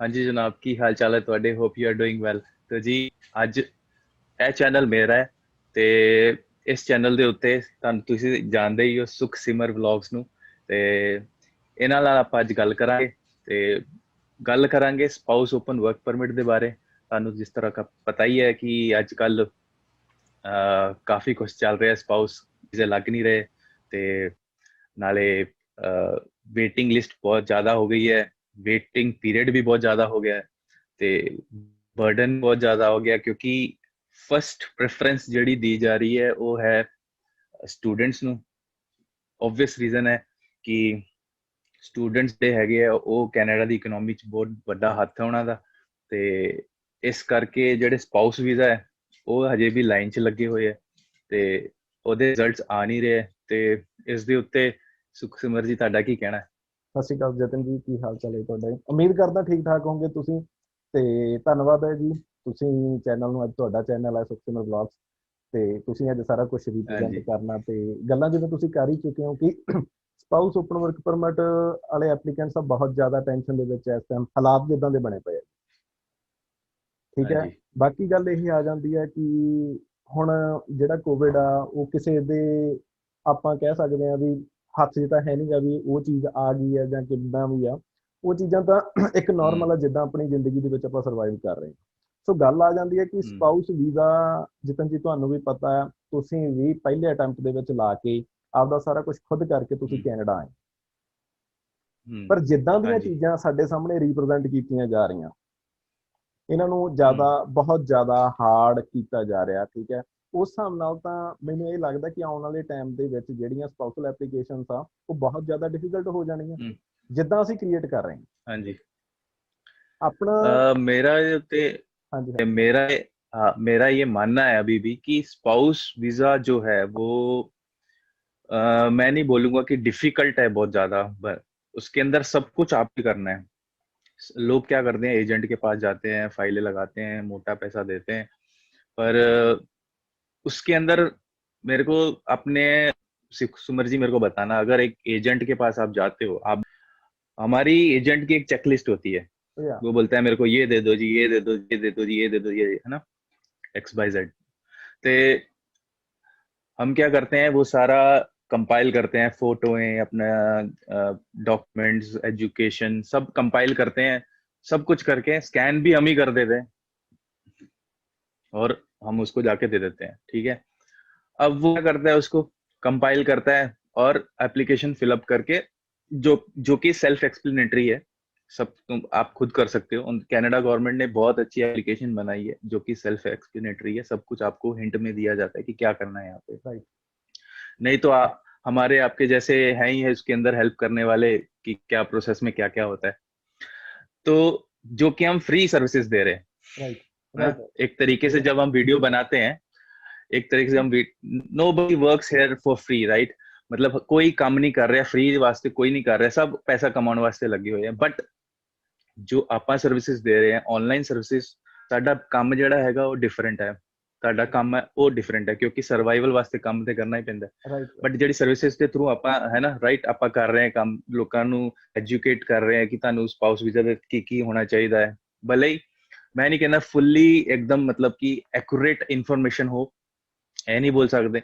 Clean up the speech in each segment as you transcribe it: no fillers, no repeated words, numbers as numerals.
ਹਾਂਜੀ ਜਨਾਬ, ਕੀ ਹਾਲ ਚਾਲ ਹੈ ਤੁਹਾਡੇ? Hope you are doing well. ਤੇ ਜੀ, ਅੱਜ ਇਹ ਚੈਨਲ ਮੇਰਾ ਹੈ ਤੇ ਇਸ ਚੈਨਲ ਦੇ ਉੱਤੇ ਤੁਹਾਨੂੰ ਤੁਸੀਂ ਜਾਣਦੇ ਹੀ ਹੋ ਸੁਖ ਸਿਮਰ ਵਲੌਗਸ ਨੂੰ। ਤੇ ਇਹਨਾਂ ਨਾਲ ਆਪਾਂ ਅੱਜ ਗੱਲ ਕਰਾਂਗੇ ਤੇ ਗੱਲ ਕਰਾਂਗੇ ਸਪਾਊਸ ਓਪਨ ਵਰਕ ਪਰਮਿਟ ਦੇ ਬਾਰੇ। ਤੁਹਾਨੂੰ ਜਿਸ ਤਰ੍ਹਾਂ ਦਾ ਪਤਾ ਹੀ ਹੈ ਕਿ ਅੱਜ ਕੱਲ ਕਾਫੀ ਕੁਝ ਚੱਲ ਰਿਹਾ, ਸਪਾਊਸ ਵੀਜ਼ੇ ਲੱਗ ਨਹੀਂ ਰਹੇ ਤੇ ਨਾਲੇ ਵੇਟਿੰਗ ਲਿਸਟ ਬਹੁਤ ਜ਼ਿਆਦਾ ਹੋ ਗਈ ਹੈ, ਵੇਟਿੰਗ ਪੀਰੀਅਡ ਵੀ ਬਹੁਤ ਜ਼ਿਆਦਾ ਹੋ ਗਿਆ ਹੈ ਤੇ ਬਰਡਨ ਬਹੁਤ ਜ਼ਿਆਦਾ ਹੋ ਗਿਆ, ਕਿਉਂਕਿ ਫਸਟ ਪ੍ਰੈਫਰੈਂਸ ਜਿਹੜੀ ਦੀ ਜਾ ਰਹੀ ਹੈ ਉਹ ਹੈ ਸਟੂਡੈਂਟਸ ਨੂੰ। ਓਬਵੀਅਸ ਰੀਜ਼ਨ ਹੈ ਕਿ ਸਟੂਡੈਂਟਸ ਦੇ ਹੈਗੇ ਆ, ਉਹ ਕੈਨੇਡਾ ਦੀ ਇਕਨੋਮੀ 'ਚ ਬਹੁਤ ਵੱਡਾ ਹੱਥ ਹੈ ਉਹਨਾਂ ਦਾ। ਤੇ ਇਸ ਕਰਕੇ ਜਿਹੜੇ ਸਪਾਊਸ ਵੀਜ਼ਾ ਹੈ ਉਹ ਹਜੇ ਵੀ ਲਾਈਨ 'ਚ ਲੱਗੇ ਹੋਏ ਹੈ ਤੇ ਉਹਦੇ ਰਿਜ਼ਲਟਸ ਆ ਨਹੀਂ ਰਹੇ। ਤੇ ਇਸ ਦੇ ਉੱਤੇ ਸੁਖਸਿਮਰ ਜੀ, ਤੁਹਾਡਾ ਕੀ ਕਹਿਣਾ ਹੈ? ਸਤਿ ਸ਼੍ਰੀ ਅਕਾਲ ਜਤਨ ਜੀ, ਕੀ ਹਾਲ ਚਾਲ ਹੈ ਤੁਹਾਡਾ? ਉਮੀਦ ਕਰਦਾ ਠੀਕ ਠਾਕ ਹੋਵੋਗੇ ਤੁਸੀਂ। ਤੇ ਧੰਨਵਾਦ ਹੈ ਜੀ, ਤੁਸੀਂ ਚੈਨਲ ਨੂੰ, ਅੱਜ ਤੁਹਾਡਾ ਚੈਨਲ ਹੈ ਸੁਖਸਿਮਰ ਵਲੌਗਸ, ਤੇ ਤੁਸੀਂ ਅੱਜ ਸਾਰਾ ਕੁਝ ਰਿਪਰੈਜ਼ੈਂਟ ਹਾਂਜੀ ਕਰਨਾ ਤੇ ਗੱਲਾਂ ਜਿਵੇਂ ਤੁਸੀਂ ਕਰ ਹੀ ਚੁੱਕੇ ਹੋ ਕਿ ਸਪਾਊਸ ਓਪਨ ਵਰਕ ਪਰਮਿਟ ਵਾਲੇ ਐਪਲੀਕੈਂਟਸ ਤਾਂ ਬਹੁਤ ਜ਼ਿਆਦਾ ਟੈਨਸ਼ਨ ਦੇ ਵਿੱਚ ਇਸ ਟਾਈਮ, ਹਾਲਾਤ ਜਿੱਦਾਂ ਦੇ ਬਣੇ ਪਏ ਆ। ਠੀਕ ਹੈ। ਹਾਂਜੀ ਬਾਕੀ ਗੱਲ ਇਹ ਆ ਜਾਂਦੀ ਹੈ ਕਿ ਹੁਣ ਜਿਹੜਾ ਕੋਵਿਡ ਆ ਉਹ ਕਿਸੇ ਦੇ, ਆਪਾਂ ਕਹਿ ਸਕਦੇ ਹਾਂ ਵੀ ਹੱਥ 'ਚ ਤਾਂ ਹੈ ਨਹੀਂ ਗਾ ਵੀ ਉਹ ਚੀਜ਼ ਆ ਗਈ ਹੈ ਜਾਂ ਕਿੱਦਾਂ ਵੀ ਆ। ਉਹ ਚੀਜ਼ਾਂ ਤਾਂ ਇੱਕ ਨੋਰਮਲ ਆ, ਜਿੱਦਾਂ ਆਪਣੀ ਜ਼ਿੰਦਗੀ ਦੇ ਵਿੱਚ ਆਪਾਂ ਸਰਵਾਈਵ ਕਰ ਰਹੇ ਹਾਂ। ਸੋ ਗੱਲ ਆ ਜਾਂਦੀ ਹੈ ਕਿ ਸਪਾਊਸ ਵੀਜ਼ਾ, ਜਿੱਦਾਂ ਜੀ ਤੁਹਾਨੂੰ ਵੀ ਪਤਾ ਹੈ, ਤੁਸੀਂ ਵੀ ਪਹਿਲੇ ਅਟੈਂਪਟ ਦੇ ਵਿੱਚ ਲਾ ਕੇ ਆਪਦਾ ਸਾਰਾ ਕੁਝ ਖੁਦ ਕਰਕੇ ਤੁਸੀਂ ਕੈਨੇਡਾ ਆਏ। ਪਰ ਜਿੱਦਾਂ ਦੀਆਂ ਹਾਂਜੀ ਚੀਜ਼ਾਂ ਸਾਡੇ ਸਾਹਮਣੇ ਰਿਪਰੈਜ਼ੈਂਟ ਕੀਤੀਆਂ ਜਾ ਰਹੀਆਂ, ਇਹਨਾਂ ਨੂੰ ਜ਼ਿਆਦਾ, ਬਹੁਤ ਜ਼ਿਆਦਾ ਹਾਰਡ ਕੀਤਾ ਜਾ ਰਿਹਾ। ਠੀਕ ਹੈ। ਉਸ ਹਿਸਾਬ ਨਾਲ ਤਾਂ ਮੈਨੂੰ ਇਹ ਲੱਗਦਾ ਕਿ ਆਉਣ ਵਾਲੇ ਟਾਈਮ ਦੇ ਵਿੱਚ ਜਿਹੜੀਆਂ ਸਪਾਊਸਲ ਐਪਲੀਕੇਸ਼ਨਸ ਆ ਉਹ ਬਹੁਤ ਜ਼ਿਆਦਾ ਡਿਫੀਕਲਟ ਹੋ ਜਾਣੀਆਂ, ਜਿੱਦਾਂ ਅਸੀਂ ਕ੍ਰੀਏਟ ਕਰ ਰਹੇ ਹਾਂ ਹਾਂਜੀ। ਆਪਣਾ। मेरा ते ਹਾਂਜੀ ਹਾਂਜੀ मेरा मेरा ये मानना है अभी भी कि स्पाउस वीजा जो है वो मैं नहीं बोलूंगा कि डिफिकल्ट है बहुत ज्यादा, उसके अंदर सब कुछ आप ही करना है। लोग क्या करते हैं, एजेंट के पास जाते हैं, फाइलें लगाते हैं, मोटा पैसा देते हैं, पर उसके अंदर मेरे को अपने सुमर जी मेरे को बताना, अगर एक एजेंट के पास आप जाते हो, आप, हमारी एजेंट की एक चेकलिस्ट होती है। या वो बोलता है मेरे को ये दे दो जी, ये दे दो, ये दे दो जी, ये दे दो, ये है ना, एक्स बाई जेड। तो हम क्या करते हैं, वो सारा कंपाइल करते हैं, फोटोएं, अपना डॉक्यूमेंट्स, एजुकेशन सब कंपाइल करते हैं, सब कुछ करके स्कैन भी हम ही कर देते हैं और हम उसको जाके दे देते हैं। ठीक है। अब वो क्या करता है, उसको कंपाइल करता है और एप्लीकेशन फिलअप करके, जो कि सेल्फ एक्सप्लेनेटरी है, सब तुम आप खुद कर सकते हो। कनाडा गवर्नमेंट ने बहुत अच्छी एप्लीकेशन बनाई है जो कि सेल्फ एक्सप्लेनेटरी है, सब कुछ आपको हिंट में दिया जाता है कि क्या करना है यहाँ पे। राइट। नहीं तो हमारे आपके जैसे हैं ही है उसके अंदर हेल्प करने वाले कि क्या प्रोसेस में क्या क्या होता है, तो जो कि हम फ्री सर्विसेज दे रहे हैं। राइट हाँ? राइट। एक तरीके से जब हम वीडियो बनाते हैं, एक तरीके से हम, nobody works here for free, right? मतलब कोई काम नहीं कर रहा फ्री वास्ते, कोई नहीं कर रहा, सब पैसा कमाने वास्ते लगे हुए हैं। बट जो ਆਪਾਂ ਸਰਵਿਸਿਜ਼ ਦੇ ਰਹੇ ਹਾਂ, ਆਨਲਾਈਨ ਸਰਵਿਸਿਜ਼, ਸਾਡਾ ਕੰਮ ਜਿਹੜਾ ਹੈਗਾ ਉਹ ਡਿਫਰੈਂਟ ਹੈ, ਤੁਹਾਡਾ ਕੰਮ ਹੈ ਉਹ ਡਿਫਰੈਂਟ ਹੈ, ਕਿਉਂਕਿ ਸਰਵਾਈਵਲ ਵਾਸਤੇ ਕੰਮ ਤੇ ਕਰਨਾ ਹੀ ਪੈਂਦਾ। ਬਟ ਜਿਹੜੀ ਸਰਵਿਸਿਜ਼ ਦੇ ਥਰੂ ਆਪਾਂ, ਹੈ ਨਾ, ਰਾਈਟ, ਆਪਾਂ ਕਰ ਰਹੇ ਹਾਂ ਕੰਮ, ਲੋਕਾਂ ਨੂੰ ਐਜੂਕੇਟ ਕਰ ਰਹੇ ਹਾਂ ਕਿ ਤੁਹਾਨੂੰ ਸਪਾਊਸ ਵੀਜ਼ਾ ਦੇ ਕੀ ਹੋਣਾ ਚਾਹੀਦਾ ਹੈ। ਭਲੇ ਹੀ ਮੈਂ ਨਹੀਂ ਕਹਿੰਦਾ ਫੁੱਲੀ एकदम मतलब कि एक्यूरेट इन्फॉर्मेशन हो, ਇਹ ਨਹੀਂ ਬੋਲ ਸਕਦੇ,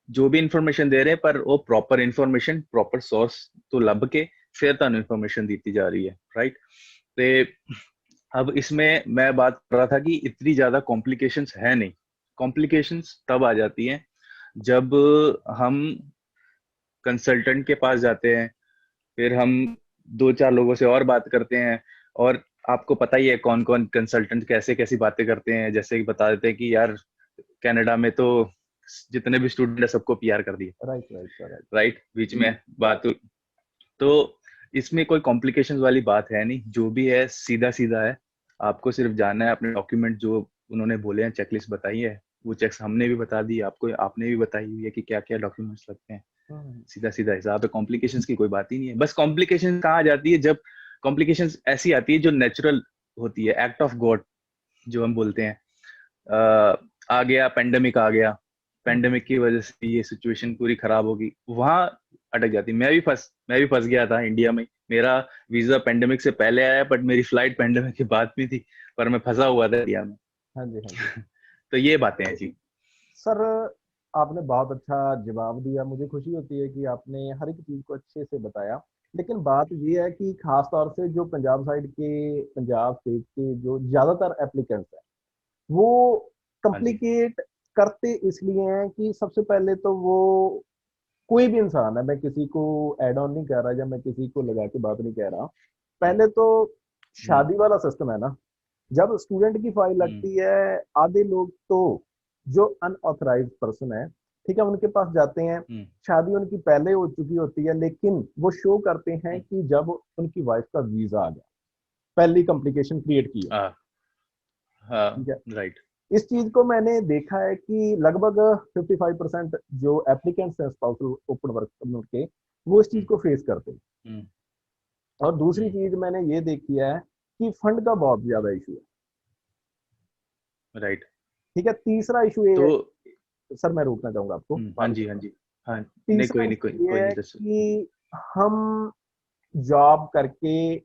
ਜੋ ਵੀ ਇਨਫੋਰਮੇਸ਼ਨ ਦੇ ਰਹੇ पर वो प्रॉपर इन्फॉर्मेशन प्रॉपर सोर्स तो ਲੱਭ के फिर ਤੁਹਾਨੂੰ इन्फॉर्मेशन दी जा रही है, राइट? तो अब इसमें मैं बात कर रहा था कि इतनी ज्यादा कॉम्प्लिकेशंस है नहीं। कॉम्प्लिकेशंस तब आ जाती हैं जब हम कंसल्टेंट के पास जाते हैं, फिर हम दो चार लोगों से और बात करते हैं, और आपको पता ही है कौन कौन कंसल्टेंट कैसे कैसी बातें करते हैं, जैसे कि बता देते हैं कि यार कनाडा में तो जितने भी स्टूडेंट है सबको पीआर कर दिया, राइट राइट राइट राइट, बीच में बात। तो इसमें कोई कॉम्प्लिकेशंस वाली बात है नहीं, जो भी है सीधा सीधा है। आपको सिर्फ जाना है, अपने डॉक्यूमेंट जो उन्होंने बोले हैं, चेकलिस्ट बताई है, वो चेक्स हमने भी बता दी आपको, आपने भी बताई हुई है कि क्या क्या डॉक्यूमेंट्स लगते हैं। सीधा सीधा हिसाब है, कॉम्प्लिकेशंस की कोई बात ही नहीं है। बस कॉम्प्लिकेशन कहाँ आ जाती है, जब कॉम्प्लिकेशंस ऐसी आती है जो नेचुरल होती है, एक्ट ऑफ गॉड जो हम बोलते हैं। आ गया पेंडेमिक, आ गया पेंडेमिक की वजह से ये सिचुएशन पूरी खराब होगी, वहां अटक जाती। मैं भी फंस गया था इंडिया में। मेरा वीजा पेंडेमिक से पहले आया, बट मेरी फ्लाइट पेंडेमिक के बाद भी थी, पर मैं फंसा हुआ था इंडिया में। हाँ जी, हाँ जी। तो ये बातें हैं जी। सर, आपने बहुत अच्छा जवाब दिया। मुझे खुशी होती है कि आपने हर एक चीज़ को अच्छे से बताया। लेकिन बात ये है कि खास तौर से जो पंजाब साइड के, पंजाब स्टेट के जो ज़्यादातर एप्लीकेंट्स हैं, वो हाँ जी। कॉम्प्लिकेट करते इसलिए हैं कि सबसे पहले तो वो, कोई भी इंसान है, मैं किसी को ऐड ऑन नहीं कर रहा या मैं किसी को लगा के बात नहीं कह रहा, हम्म। पहले तो हम्म। शादी वाला सिस्टम है ना। जब स्टूडेंट की फाइल हम्म। लगती है, आधे लोग तो जो अनऑथराइज्ड पर्सन है, ठीक है, उनके पास जाते हैं। हम्म। शादी उनकी पहले हो चुकी होती है, लेकिन वो शो करते हैं हम्म। कि जब उनकी वाइफ का वीजा आ गया, पहली कॉम्प्लिकेशन क्रिएट की है। हाँ। हाँ। ठीक है, राइट। इस चीज को मैंने देखा है कि लगभग 55% जो एप्लीकेंट्स हैं स्पाउसल ओपन वर्क परमिट के, वो इस चीज हम्म। को फेस करते हैं। हम्म। और दूसरी हम्म। चीज मैंने ये देखी है कि फंड का बहुत ज्यादा इशू है। राइट। ठीक है, तीसरा इशू ये तो है, सर मैं रोकना चाहूंगा आपको, हाँ पानी जी, हाँ पीना। जी। हाँ। नहीं, तीसरा कोई नहीं, इशू कोई ये नहीं है दस। कि हम जॉब करके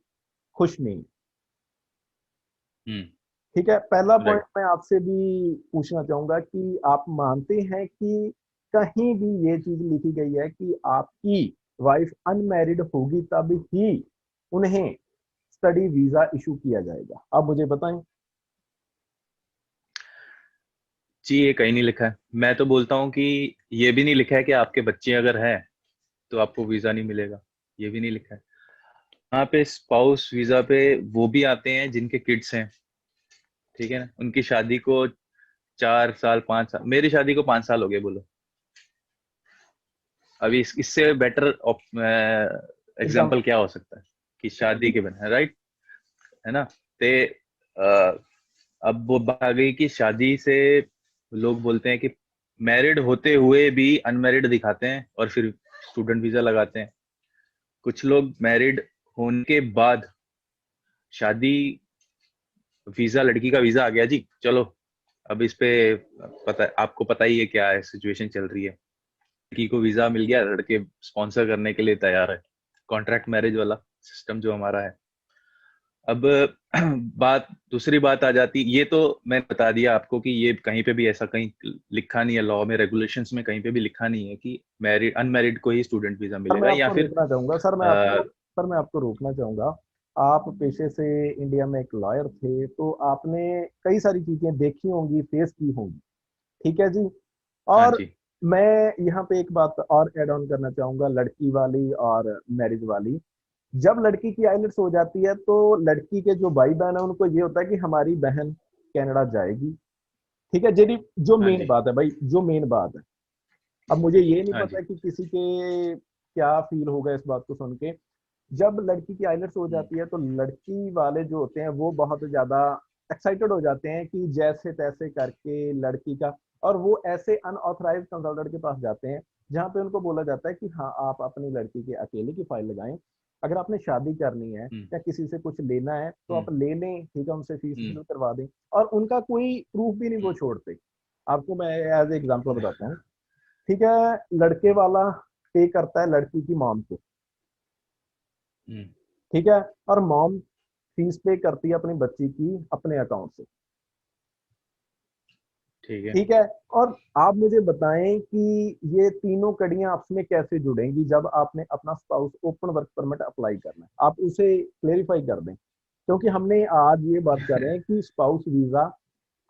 खुश नहीं। हम्म। ठीक है, पहला पॉइंट राइट। मैं आपसे भी पूछना चाहूंगा कि आप मानते हैं कि कहीं भी ये चीज लिखी गई है कि आपकी वाइफ अनमैरिड होगी तब ही उन्हें स्टडी वीजा इशू किया जाएगा? आप मुझे बताएं। जी, ये कहीं नहीं लिखा है। मैं तो बोलता हूँ कि ये भी नहीं लिखा है कि आपके बच्चे अगर हैं तो आपको वीजा नहीं मिलेगा। ये भी नहीं लिखा है। यहाँ पे स्पाउस वीजा पे वो भी आते हैं जिनके किड्स हैं, ठीक है ना। उनकी शादी को 4 साल, 5 साल, मेरी शादी को 5 साल हो गए बोलो। अभी इससे बेटर एग्जाम्पल एग्जाम्पल। क्या हो सकता है कि शादी के बिना, राइट, है ना। ते अ, अब वो बात आ गई कि शादी से लोग बोलते हैं कि मैरिड होते हुए भी अनमैरिड दिखाते हैं और फिर स्टूडेंट वीजा लगाते हैं। कुछ लोग मैरिड होने के बाद शादी, वीजा, लड़की का वीजा आ गया जी, चलो अब इस पे पता, आपको पता ही है क्या है सिचुएशन चल रही है। लड़की को वीजा मिल गया, लड़के स्पॉन्सर करने के लिए तैयार है। कॉन्ट्रैक्ट मैरिज वाला सिस्टम जो हमारा है। अब बात, दूसरी बात आ जाती, ये तो मैं बता दिया आपको कि ये कहीं पे भी ऐसा कहीं लिखा नहीं है, लॉ में, रेगुलेशंस में कहीं पे भी लिखा नहीं है कि मैरिड अनमैरिड को ही स्टूडेंट वीजा सर मैं मिलेगा या आपको फिर रोकना चाहूंगा, सर मैं आपको रोकना चाहूंगा। आप पेशे से इंडिया में एक लॉयर थे, तो आपने कई सारी चीजें देखी होंगी, फेस की होंगी। ठीक है जी। हाँ और जी। मैं यहाँ पे एक बात और ऐड ऑन करना चाहूंगा, लड़की वाली और मैरिज वाली। जब लड़की की आइलेट्स हो जाती है, तो लड़की के जो भाई बहन है उनको ये होता है कि हमारी बहन कनाडा जाएगी। ठीक है जी, जो हाँ मेन जी। बात है भाई, जो मेन बात है। अब मुझे ये नहीं हाँ जी। पता कि किसी के क्या फील होगा इस बात को सुन के। जब लड़की की आइलेट्स हो हम्म। जाती है, तो लड़की वाले जो होते हैं वो बहुत ज्यादा एक्साइटेड हो जाते हैं कि जैसे तैसे करके लड़की का, और वो ऐसे अनऑथराइज कंसल्टेंट के पास जाते हैं जहां पे उनको बोला जाता है कि हाँ, आप अपनी लड़की के अकेले की फाइल लगाएं। अगर आपने शादी करनी है हम्म। या किसी से कुछ लेना है तो हम्म। आप ले लें, ठीक है, उनसे फीस हम्म। बिल करवा दें। और उनका कोई प्रूफ भी नहीं वो हम्म। छोड़ते। आपको मैं एज एग्जांपल बताता हूँ। ठीक है, लड़के वाला पे करता है लड़की की मॉम को। हम्म। ठीक है, और मॉम फीस पे करती है अपनी बच्ची की अपने अकाउंट से। ठीक है। ठीक है, और आप मुझे बताएं कि ये तीनों कड़ियां आपस में कैसे जुड़ेंगी जब आपने अपना spouse open work permit apply करना है? आप उसे क्लेरिफाई कर दें, क्योंकि हमने आज ये बात कर रहे हैं कि स्पाउस वीजा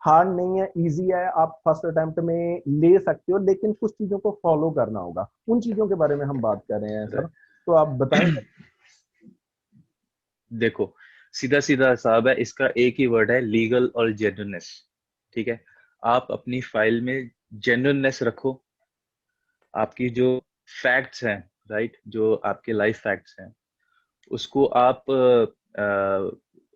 हार्ड नहीं है, इजी है, आप फर्स्ट अटेम्प्ट में ले सकते हो, लेकिन कुछ चीजों को फॉलो करना होगा। उन चीजों के बारे में हम बात कर रहे हैं सर, तो आप बताएं। देखो, सीधा सीधा साहब है, इसका एक ही वर्ड है, लीगल और जेन्युइननेस। ठीक है। आप अपनी फाइल में जेन्युइननेस रखो। आपकी जो फैक्ट्स हैं, राइट, जो आपके लाइफ फैक्ट्स हैं, उसको आप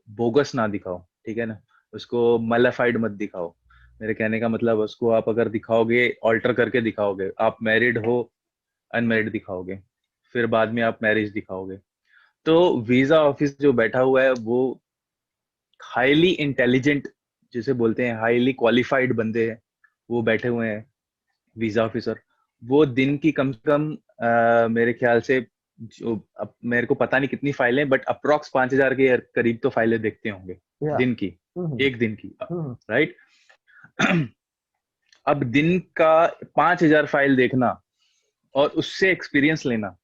बोगस ना दिखाओ, ठीक है ना। उसको मलेफाइड मत दिखाओ। मेरे कहने का मतलब, उसको आप अगर दिखाओगे, ऑल्टर करके दिखाओगे, आप मैरिड हो अनमैरिड दिखाओगे, फिर बाद में आप मैरिज दिखाओगे, तो वीजा ऑफिस जो बैठा हुआ है वो हाईली इंटेलिजेंट, जिसे बोलते हैं हाईली क्वालिफाइड बंदे हैं, वो बैठे हुए हैं वीजा ऑफिसर। वो दिन की कम से कम मेरे ख्याल से जो अब मेरे को पता नहीं कितनी फाइलें, बट अप्रोक्स 5,000 के करीब तो फाइलें देखते होंगे या दिन की, हम्म एक दिन की, हम्म राइट। अब दिन का 5,000 फाइल देखना और उससे एक्सपीरियंस लेना,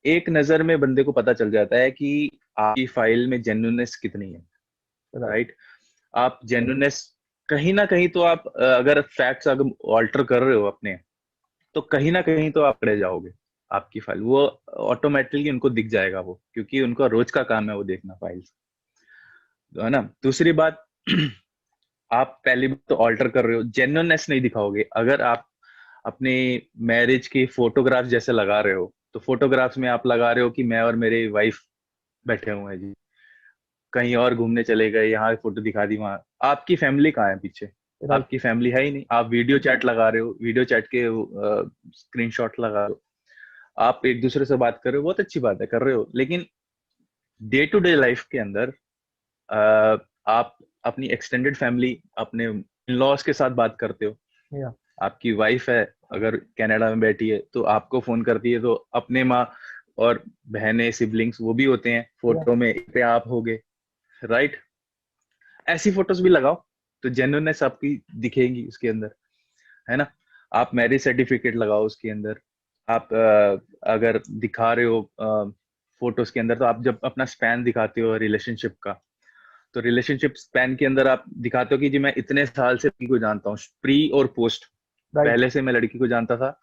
एक नजर में बंदे को पता चल जाता है कि आपकी फाइल में जेन्युइननेस कितनी है, राइट राइट। आप जेन्युइननेस कहीं ना कहीं तो आप अगर फैक्ट्स अगर ऑल्टर कर रहे हो अपने, तो कहीं ना कहीं तो आप पकड़े जाओगे। आपकी फाइल वो ऑटोमेटिकली उनको दिख जाएगा वो, क्योंकि उनका रोज का काम है वो देखना फाइल्स, है ना। दूसरी बात, आप पहली बात तो ऑल्टर कर रहे हो, जेन्युइननेस नहीं दिखाओगे। अगर आप अपने मैरिज की फोटोग्राफ जैसे लगा रहे हो, तो फोटोग्राफ्स में आप लगा रहे हो कि मैं और मेरी वाइफ बैठे हुए हैं जी, कहीं और घूमने चले गए, यहाँ फोटो दिखा दी, वहां आपकी फैमिली कहाँ है पीछे? राइट आपकी फैमिली है ही नहीं। आप वीडियो चैट लगा रहे हो, वीडियो चैट के स्क्रीनशॉट लगा रहे हो, आप एक दूसरे से बात कर रहे हो, बहुत अच्छी बात है, कर रहे हो, लेकिन डे टू डे लाइफ के अंदर आप अपनी एक्सटेंडेड फैमिली, अपने इन लॉज के साथ बात करते हो। या आपकी वाइफ है अगर कनाडा में बैठी है, तो आपको फोन करती है, तो अपने माँ और बहनें सिबलिंग्स वो भी होते हैं या फोटो में, पे आप होगे, राइट। ऐसी फोटोज भी लगाओ तो जेन्युइननेस आपकी दिखेगी उसके अंदर, है ना। आप मैरिज सर्टिफिकेट लगाओ उसके अंदर। आप अगर दिखा रहे हो फोटोज के अंदर, तो आप जब अपना स्पैन दिखाते हो रिलेशनशिप का, तो रिलेशनशिप स्पैन के अंदर आप दिखाते हो कि जी मैं इतने साल से लड़की को जानता हूँ, प्री और पोस्ट, राइट पहले से मैं लड़की को जानता था,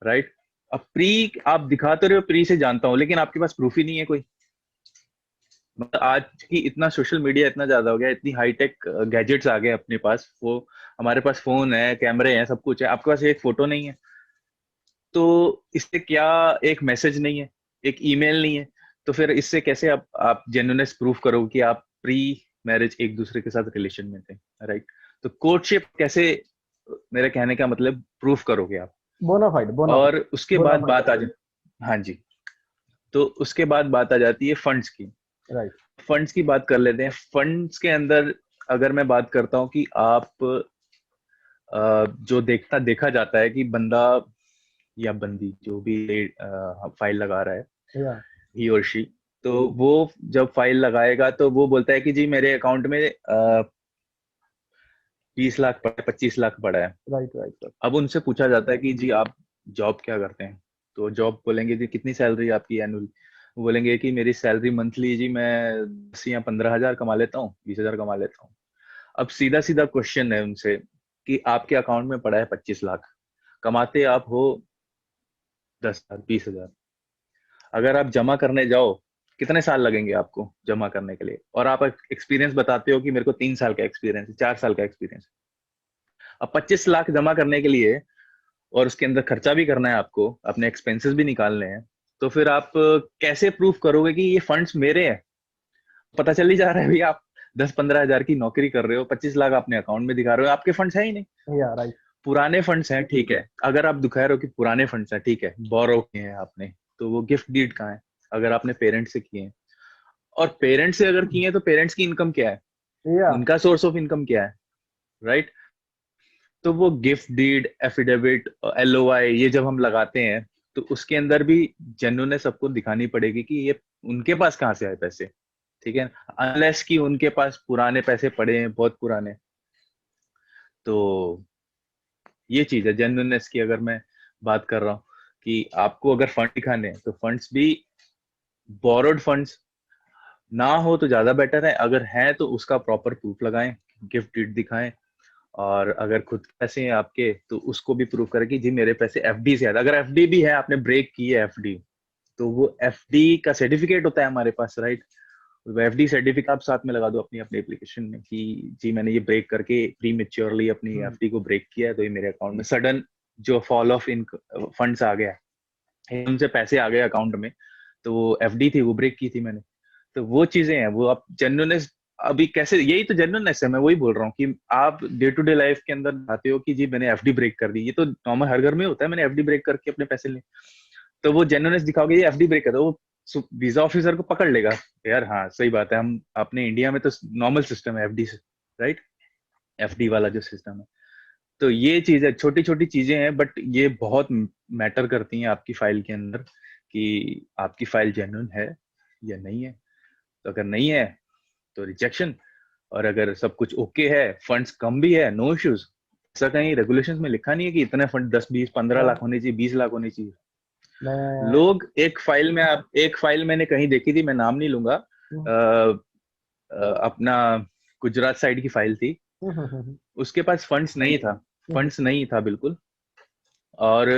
राइट। अब प्री आप दिखाते रहे हो, प्री से जानता हूँ, लेकिन आपके पास प्रूफ ही नहीं है कोई। मतलब आज की इतना सोशल मीडिया इतना ज्यादा हो गया, इतनी हाईटेक गैजेट्स आ गए अपने पास, वो हमारे पास फोन है, कैमरे हैं, सब कुछ है, आपके पास एक फोटो नहीं है, तो इससे क्या, एक मैसेज नहीं है, एक ईमेल नहीं है, तो फिर इससे कैसे आप जेन्युइननेस प्रूफ करोगे कि आप प्री मैरिज एक दूसरे के साथ रिलेशन में थे, राइट। तो कोर्टशिप कैसे, मेरे कहने का मतलब प्रूफ करोगे आप। बोनाफाइड और उसके बाद बोनाफाइड बात आ जा, हाँ जी, तो उसके बाद बात आ जाती है फंड्स की। राइट फंड्स की बात कर लेते हैं। फंड्स के अंदर अगर मैं बात करता हूँ कि आप जो देखा जाता है कि बंदा या बंदी जो भी फाइल लगा रहा है, या ही और शी, तो वो जब फाइल लगाएगा तो वो बोलता है कि जी मेरे अकाउंट में 20 लाख पड़ा है, 25 लाख पड़ा है। राइट राइट अब उनसे पूछा जाता है कि जी आप जॉब क्या करते हैं, तो जॉब बोलेंगे जी कितनी सैलरी आपकी एनुअल, वो बोलेंगे कि मेरी सैलरी मंथली जी मैं 10 या 15 हजार कमा लेता हूँ, 20 हजार कमा लेता हूँ। अब सीधा सीधा क्वेश्चन है उनसे कि आपके अकाउंट में पड़ा है 25 लाख, कमाते आप हो 10 हजार, 20 हजार, अगर आप जमा करने जाओ कितने साल लगेंगे आपको जमा करने के लिए, और आप एक्सपीरियंस बताते हो कि मेरे को 3 साल का एक्सपीरियंस है, 4 साल का एक्सपीरियंस है। अब 25 लाख जमा करने के लिए, और उसके अंदर खर्चा भी करना है आपको, अपने एक्सपेंसेस भी निकालने हैं, तो फिर आप कैसे प्रूफ करोगे कि ये फंड्स मेरे हैं? पता चल ही जा रहा है भाई, आप 10-15 हजार की नौकरी कर रहे हो, 25 लाख अपने अकाउंट में दिखा रहे हो, आपके फंड्स है ही नहीं। या राइट पुराने फंड्स हैं, ठीक है, अगर आप दिखा रहे हो कि पुराने फंड्स हैं, ठीक है, बोरो किए हैं आपने, तो वो गिफ्ट डीड कहाँ है? अगर आपने पेरेंट्स से किए हैं, और पेरेंट्स से अगर किए हैं, तो पेरेंट्स की इनकम क्या है, या उनका सोर्स ऑफ इनकम क्या है, राइट। तो वो गिफ्ट डीड, एफिडेविट, LOI ये जब हम लगाते हैं, तो उसके अंदर भी जेन्युइननेस सबको दिखानी पड़ेगी कि ये उनके पास कहाँ से आए पैसे, ठीक है, अनलेस कि उनके पास पुराने पैसे पड़े हैं, बहुत पुराने। तो ये चीज है जेन्युइननेस की, अगर मैं बात कर रहा हूँ कि आपको अगर फंड दिखाने हैं, तो फंड्स भी बोरोड फंड्स ना हो तो ज्यादा बेटर है, अगर है तो उसका प्रॉपर प्रूफ लगाएं, गिफ्ट डीड दिखाएं, और अगर खुद के पैसे हैं आपके, तो उसको भी प्रूव करें कि जी मेरे पैसे एफडी से आए। अगर एफडी भी है, आपने ब्रेक की है एफडी, तो वो एफडी का सर्टिफिकेट होता है हमारे पास, राइट। वो एफडी सर्टिफिकेट आप साथ में लगा दो अपनी अपनी एप्लीकेशन में कि जी मैंने ये ब्रेक करके प्री मेच्योरली अपनी एफडी को ब्रेक किया है, तो ये मेरे अकाउंट में सडन जो फॉल ऑफ इन फंड्स आ गया है, उनसे पैसे आ गए अकाउंट में, तो वो एफडी थी, वो ब्रेक की थी मैंने। तो वो चीजें हैं, वो आप जेन्युइननेस अभी कैसे, यही तो जेन्युइननेस है, मैं वही बोल रहा हूँ कि आप डे टू डे लाइफ के अंदर आते हो कि जी मैंने एफडी ब्रेक कर दी, ये तो नॉर्मल हर घर में होता है, मैंने एफडी ब्रेक करके अपने पैसे लिए, तो वो जेन्युइननेस दिखाओगे, ये एफडी ब्रेक कर दो, वो वीजा ऑफिसर को पकड़ लेगा, यार हाँ सही बात है, हम अपने इंडिया में तो नॉर्मल सिस्टम है एफडी से, राइट, एफडी वाला जो सिस्टम है। तो ये चीजें छोटी छोटी चीजें हैं, बट ये बहुत मैटर करती हैं आपकी फाइल के अंदर कि आपकी फाइल जेन्युइन है या नहीं है। तो अगर नहीं है तो रिजेक्शन, और अगर सब कुछ ओके है, फंड्स कम भी है, नो इश्यूज। ऐसा कहीं रेगुलेशंस में लिखा नहीं है कि इतने फंड 10 20 15 लाख होने चाहिए, 20 लाख होने चाहिए। मैं लोग एक फाइल मैंने कहीं देखी थी, मैं नाम नहीं लूंगा, अपना गुजरात साइड की फाइल थी, उसके पास फंड्स नहीं था, फंड्स नहीं था बिल्कुल, और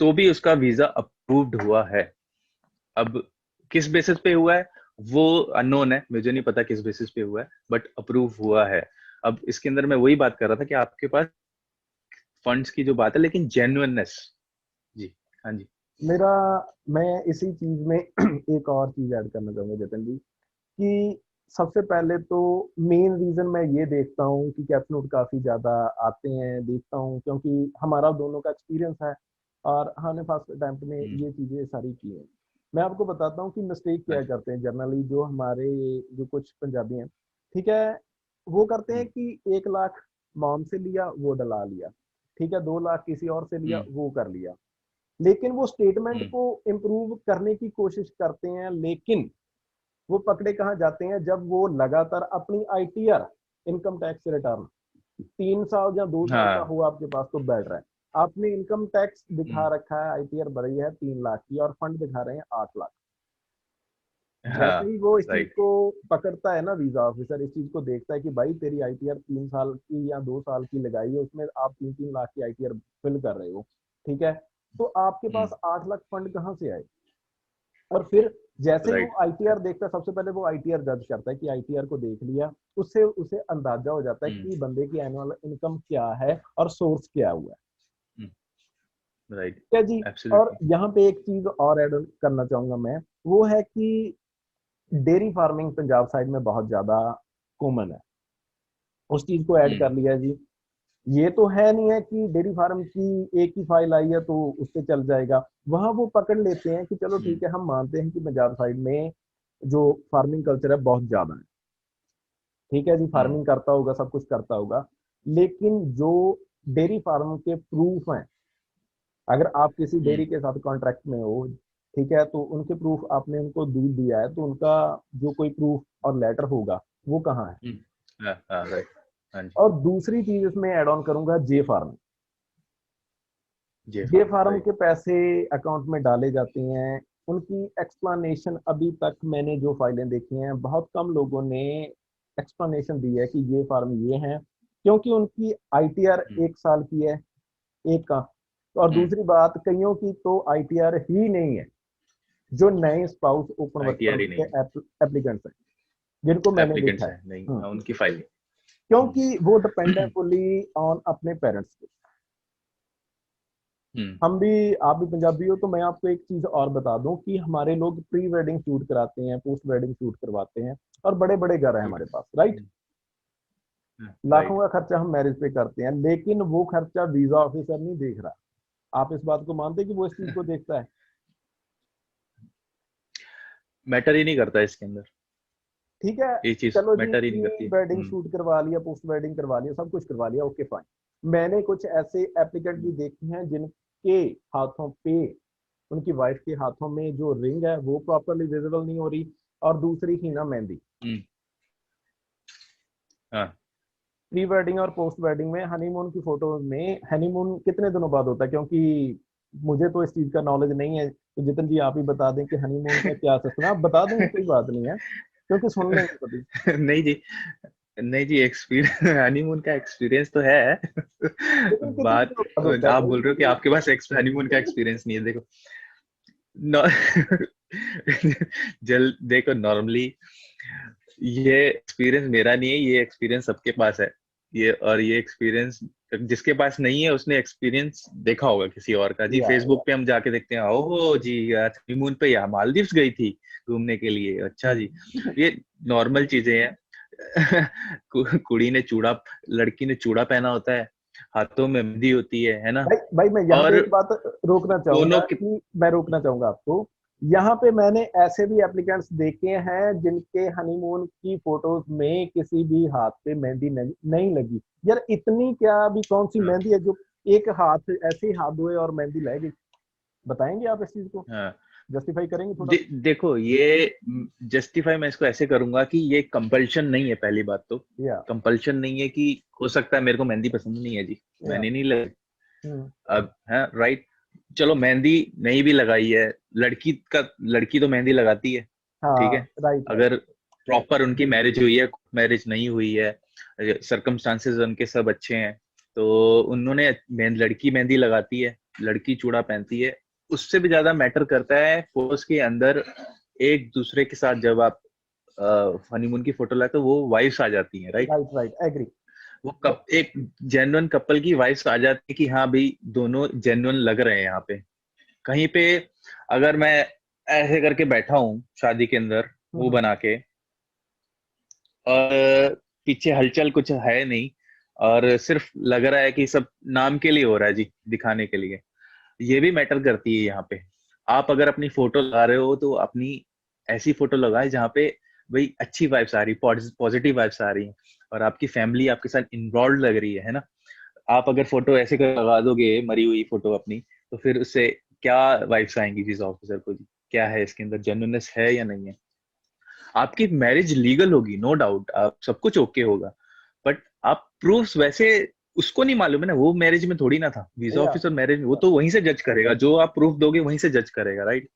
तो भी उसका वीजा अप्रूव्ड हुआ है। अब किस बेसिस पे हुआ है वो अननोन है, मुझे नहीं पता किस बेसिस पे हुआ है, बट अप्रूव हुआ है। अब इसके अंदर मैं वही बात कर रहा था कि आपके पास फंड्स की जो बात है, लेकिन जेन्युइननेस। जी हाँ जी। मेरा मैं इसी चीज में एक और चीज ऐड करना चाहूंगा जतन जी, कि सबसे पहले तो मेन रीजन मैं ये देखता हूँ कि कैप्शन काफी ज्यादा आते हैं, देखता हूँ क्योंकि हमारा दोनों का एक्सपीरियंस है और हमने फर्स्ट अटेम्प्ट में ये चीजें सारी की हैं। मैं आपको बताता हूँ कि मिस्टेक क्या करते हैं जनरली जो हमारे जो कुछ पंजाबी हैं, ठीक है, वो करते हैं कि 1 लाख मॉम से लिया वो डला लिया, ठीक है, 2 लाख किसी और से लिया वो कर लिया, लेकिन वो स्टेटमेंट को इम्प्रूव करने की कोशिश करते हैं, लेकिन वो पकड़े कहाँ जाते हैं जब वो लगातार अपनी आईटीआर इनकम टैक्स रिटर्न 3 साल या 2 साल का हुआ आपके पास तो बैठ रहा है, आपने इनकम टैक्स दिखा रखा है, आईटीआर भरी है 3 लाख की और फंड दिखा रहे हैं 8 लाख। जैसे ही वो इस चीज को पकड़ता है ना, वीजा ऑफिसर इस चीज को देखता है कि भाई तेरी आईटीआर 3 साल की या 2 साल की लगाई है, उसमें आप 3-3 लाख की आईटीआर फिल कर रहे हो, ठीक है, तो आपके पास 8 लाख फंड कहाँ से आए। और फिर जैसे ही वो आईटीआर देखता है, सबसे पहले वो आईटीआर जज करता है कि आईटीआर को देख लिया, उससे उसे अंदाजा हो जाता है कि बंदे की एनुअल इनकम क्या है और सोर्स क्या हुआ है, राइट ठीक है जी। और यहाँ पे एक चीज और ऐड करना चाहूंगा मैं, वो है कि डेयरी फार्मिंग पंजाब साइड में बहुत ज्यादा कॉमन है, उस चीज को ऐड कर लिया जी। ये तो है नहीं है कि डेयरी फार्म की एक ही फाइल आई है तो उससे चल जाएगा, वहां वो पकड़ लेते हैं कि चलो ठीक है, हम मानते हैं कि पंजाब साइड में जो फार्मिंग कल्चर है बहुत ज्यादा है, ठीक है जी, फार्मिंग करता होगा, सब कुछ करता होगा, लेकिन जो डेयरी फार्म के प्रूफ हैं, अगर आप किसी डेयरी के साथ कॉन्ट्रैक्ट में हो, ठीक है, तो उनके प्रूफ आपने उनको दूध दिया है, तो उनका जो कोई प्रूफ और लेटर होगा वो कहाँ है। और दूसरी चीज इसमें ऐड ऑन करूंगा, जे फार्म, जे फार्म के पैसे अकाउंट में डाले जाते हैं, उनकी एक्सप्लेनेशन अभी तक मैंने जो फाइलें देखी हैं बहुत कम लोगों ने एक्सप्लेनेशन दी है कि ये फार्म ये हैं, क्योंकि उनकी आईटीआर 1 साल की है एक का, और दूसरी बात कईयों की तो आईटीआर ही नहीं है, जो नए स्पाउस ओपन वर्क परमिट के एप्लीकेंट्स हैं जिनको मैंने देखा है, नहीं उनकी फाइल, क्योंकि वो डिपेंड है फुली ऑन अपने पेरेंट्स पे। हम भी, आप भी पंजाबी हो तो मैं आपको एक चीज और बता दूं कि हमारे लोग प्री वेडिंग शूट कराते हैं, पोस्ट वेडिंग शूट करवाते हैं, और बड़े बड़े घर है हमारे पास, राइट, लाखों का खर्चा हम मैरिज पे करते हैं, लेकिन वो खर्चा वीजा ऑफिसर नहीं देख रहा। आप इस बात को मानते हैं कि वो इस चीज को देखता है? मैटर ही नहीं करता इसके अंदर, ठीक है, ये चीज चलो जी, मैटर ही नहीं करती। वेडिंग शूट करवा लिया, पोस्ट वेडिंग करवा लिया, सब कुछ करवा लिया, ओके फाइन। मैंने कुछ ऐसे एप्लीकेंट भी देखे हैं जिनके हाथों पे, उनकी वाइफ के हाथों में जो रिंग है वो प्रॉपरली विजिबल नहीं हो रही, और दूसरी ही ना मेहंदी। प्री वेडिंग और पोस्ट वेडिंग में हनीमून की फोटो में, हनीमून कितने दिनों बाद होता है, क्योंकि मुझे तो इस चीज का नॉलेज नहीं है, तो जितन जी आप ही बता दें कि हनीमून का क्या सिस्टम है। आप बता देंगे कोई बात नहीं है, क्योंकि सुन लेंगे कभी। नहीं जी एक्सपीरियंस, हनीमून का एक्सपीरियंस तो है। बात आप बोल रहे हो कि आपके पास हनीमून का एक्सपीरियंस नहीं है। देखो देखो नॉर्मली ये एक्सपीरियंस मेरा नहीं है, ये एक्सपीरियंस सबके पास है। ये एक्सपीरियंस जिसके पास नहीं है उसने एक्सपीरियंस देखा होगा किसी और का। जी फेसबुक पे हम जाके देखते हैं, ओहो जी हनीमून पे या मालदीव्स गई थी घूमने के लिए, अच्छा जी, ये नॉर्मल चीजें हैं। कुड़ी ने चूड़ा, लड़की ने चूड़ा पहना होता है, हाथों में मेहंदी होती है ना। भाई मैं यहाँ पे एक बात रोकना चाहूंगा दोनों कि मैं रोकना चाहूंगा आपको यहाँ पे मैंने ऐसे भी एप्लीकेंट्स देखे हैं जिनके हनीमून की फोटोज में किसी भी हाथ पे मेहंदी नहीं लगी। यार इतनी क्या भी कौन सी हाँ, मेहंदी है जो एक हाथ ऐसे ही हाथ धोए और मेहंदी लग गई? बताएंगे आप इस चीज को, हाँ। जस्टिफाई करेंगे थोड़ा? देखो, ये जस्टिफाई मैं इसको ऐसे करूंगा कि ये कंपल्शन नहीं है। पहली बात तो या कंपल्शन नहीं है कि हो सकता है मेरे को मेहंदी पसंद नहीं है जी, या मैंने नहीं लगी। हम्म, अब है राइट, चलो मेहंदी नहीं भी लगाई है, लड़की तो मेहंदी लगाती है, ठीक हाँ है। Right right. अगर प्रॉपर उनकी मैरिज हुई है, मैरिज नहीं हुई है, सर्कमस्टांसेस उनके सब अच्छे हैं, तो उन्होंने लड़की मेहंदी लगाती है, लड़की चूड़ा पहनती है। उससे भी ज्यादा मैटर करता है फोटोज के अंदर एक दूसरे के साथ जब आप हनीमून की फोटो लाते हो, वो वाइब्स आ जाती हैं, राइट। Right right agree. एक जेन्युइन कपल की वाइब्स आ जाती है कि हाँ भाई दोनों जेन्युइन लग रहे हैं यहाँ पे। कहीं पे अगर मैं ऐसे करके बैठा हूँ शादी के अंदर मुंह हम्म, बना के, और पीछे हलचल कुछ है नहीं, और सिर्फ लग रहा है कि सब नाम के लिए हो रहा है जी, दिखाने के लिए, ये भी मैटर करती है यहाँ पे। आप अगर अपनी फोटो लगा रहे हो तो अपनी ऐसी फोटो लगाए जहाँ पे भाई अच्छी वाइब्स आ रही, पॉजिटिव वाइब्स आ रही हैं, और आपकी फैमिली आपके साथ इन्वॉल्व लग रही है ना। आप अगर फोटो ऐसे कर लगा दोगे मरी हुई फोटो अपनी, तो फिर उससे क्या वाइब्स आएंगी जिस ऑफिसर को जी? क्या है इसके अंदर, जेन्युइननेस है या नहीं है? आपकी मैरिज लीगल होगी, नो डाउट, आप सब कुछ ओके होगा, बट आप प्रूफ्स वैसे उसको नहीं मालूम है ना, वो मैरिज में थोड़ी ना था, वीजा या ऑफिसर मैरिज में वो तो वहीं से जज करेगा, जो आप प्रूफ दोगे वहीं से जज करेगा, राइट।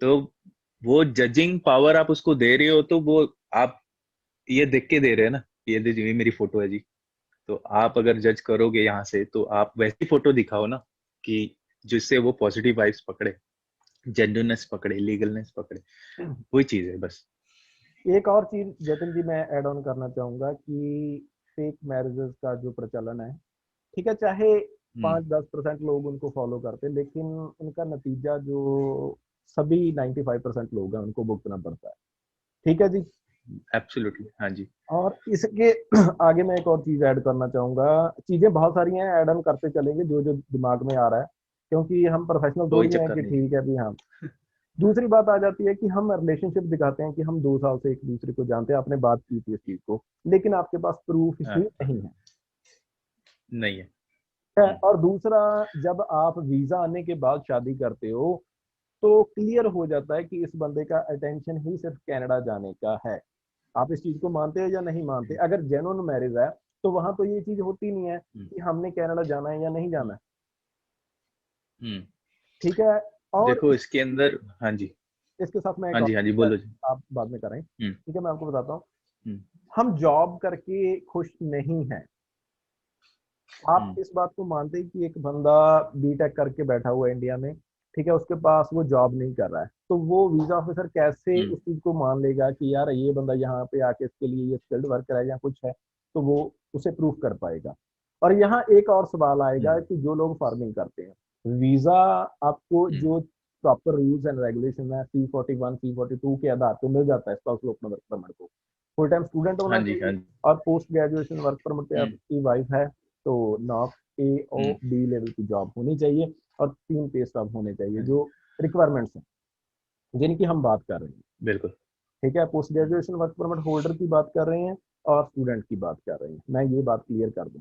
तो वो जजिंग पावर आप उसको दे रहे हो, तो वो आप ये देख के दे रहे हैं ना, ये देखिए ये मेरी फोटो है जी। तो आप अगर जज करोगे यहाँ से, तो आप वैसी फोटो दिखाओ ना कि जिससे वो पॉजिटिव वाइब्स पकड़े, जेन्युइननेस पकड़े, लीगलनेस पकड़े, वही चीज है बस। एक और चीज जतिन जी मैं ऐड ऑन करना चाहूंगा कि फेक मैरिजेस का जो प्रचलन है, ठीक है, चाहे हम्म। 5-10% लोग उनको फॉलो करते हैं, लेकिन उनका नतीजा जो सभी 95% लोग हैं उनको भुगतना पड़ता है। ठीक है जी। एब्सोल्युटली, हाँ जी। और इसके आगे मैं एक और चीज ऐड करना चाहूंगा। चीजें बहुत सारी हैं, ऐड ऑन करते चलेंगे जो जो दिमाग में आ रहा है, क्योंकि हम प्रोफेशनल कोई थोड़ी हैं चक्कर कि नहीं जी। ठीक है भी हाँ। दूसरी बात आ जाती है कि हम रिलेशनशिप दिखाते हैं कि हम 2 साल से एक दूसरे को जानते हैं, आपने बात की थी इस चीज को, लेकिन आपके पास प्रूफ ही हाँ, नहीं है। नहीं है। और दूसरा, जब आप वीजा आने के बाद शादी करते हो तो क्लियर हो जाता है कि इस बंदे का अटेंशन ही सिर्फ कनाडा जाने का है। आप इस चीज को मानते हो या नहीं मानते? हम्म, अगर जेन्युइन मैरिज है तो वहां तो ये चीज होती नहीं है हम्म, कि हमने कनाडा जाना है या नहीं जाना हम्म, है। हम्म। ठीक है। और देखो इसके अंदर, हाँ जी, इसके साथ मैं एक हाँ और जी, हाँ जी, चीज़ बोलो जी। आप बाद में करें, हम्म, ठीक है, मैं आपको बताता हूँ। हम्म, हम जॉब करके खुश नहीं हैं। आप हम्म, इस बात को मानते हैं कि एक बंदा बीटेक करके बैठा हुआ है इंडिया में, ठीक है, उसके पास वो जॉब नहीं कर रहा है, तो वो वीजा ऑफिसर कैसे हम्म, उस चीज को मान लेगा कि यार ये बंदा यहाँ पे आके इसके लिए ये स्किल्ड वर्कर है या कुछ है, तो वो उसे प्रूफ कर पाएगा? और यहाँ एक और सवाल आएगा हम्म, कि जो लोग फार्मिंग करते हैं, वीजा आपको हम्म। जो प्रॉपर रूल्स एंड रेगुलेशन है C41 C42 के आधार पर मिल जाता है स्पाउसल ओपन वर्क परमिट को। फुल टाइम स्टूडेंट हाँ होना जी, हाँ चाहिए, जी। और पोस्ट ग्रेजुएशन वर्क परमिट पे हम्म, आपकी वाइफ है तो नॉक हम्म, AOB लेवल की जॉब होनी चाहिए, और 3 पे स्टॉप होने चाहिए, हाँ जी, जो रिक्वायरमेंट्स हैं जिनकी हम बात कर रहे हैं। बिल्कुल। ठीक है, पोस्ट हम्म, ग्रेजुएशन वर्क परमिट होल्डर की बात कर रहे हैं और स्टूडेंट की बात कर रहे हैं, मैं ये बात क्लियर कर दूं।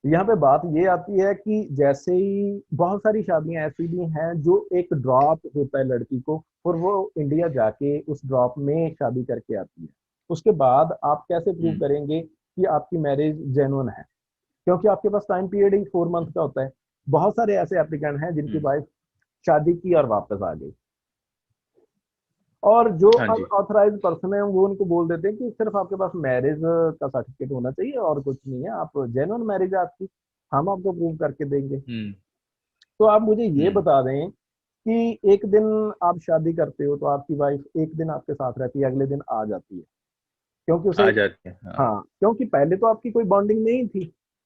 यहाँ पे बात ये आती है कि जैसे ही बहुत सारी शादियां ऐसी भी हैं जो एक ड्रॉप होता है लड़की को, और वो इंडिया जाके उस ड्रॉप में शादी करके आती है, उसके बाद आप कैसे प्रूव हम्म, करेंगे कि आपकी मैरिज जेन्युइन है? क्योंकि आपके पास टाइम पीरियड ही 4 मंथ का होता है। बहुत सारे ऐसे एप्लीकेंट हैं जिनकी हम्म, वाइफ शादी की और वापस आ गई, और जो हाँ जी। अनऑथराइज पर्सन है वो उनको बोल देते हैं कि सिर्फ आपके पास मैरिज का सर्टिफिकेट होना चाहिए और कुछ नहीं है, आप जेन्युइन मैरिज है आपकी, हम आपको प्रूव करके देंगे। हम्म, तो आप मुझे ये हम्म। बता दें कि एक दिन आप शादी करते हो तो आपकी वाइफ एक दिन आपके साथ रहती है, अगले दिन आ जाती है, क्योंकि उसे, आ जाते हैं, हाँ। हाँ, क्योंकि पहले तो आपकी कोई बॉन्डिंग नहीं थी,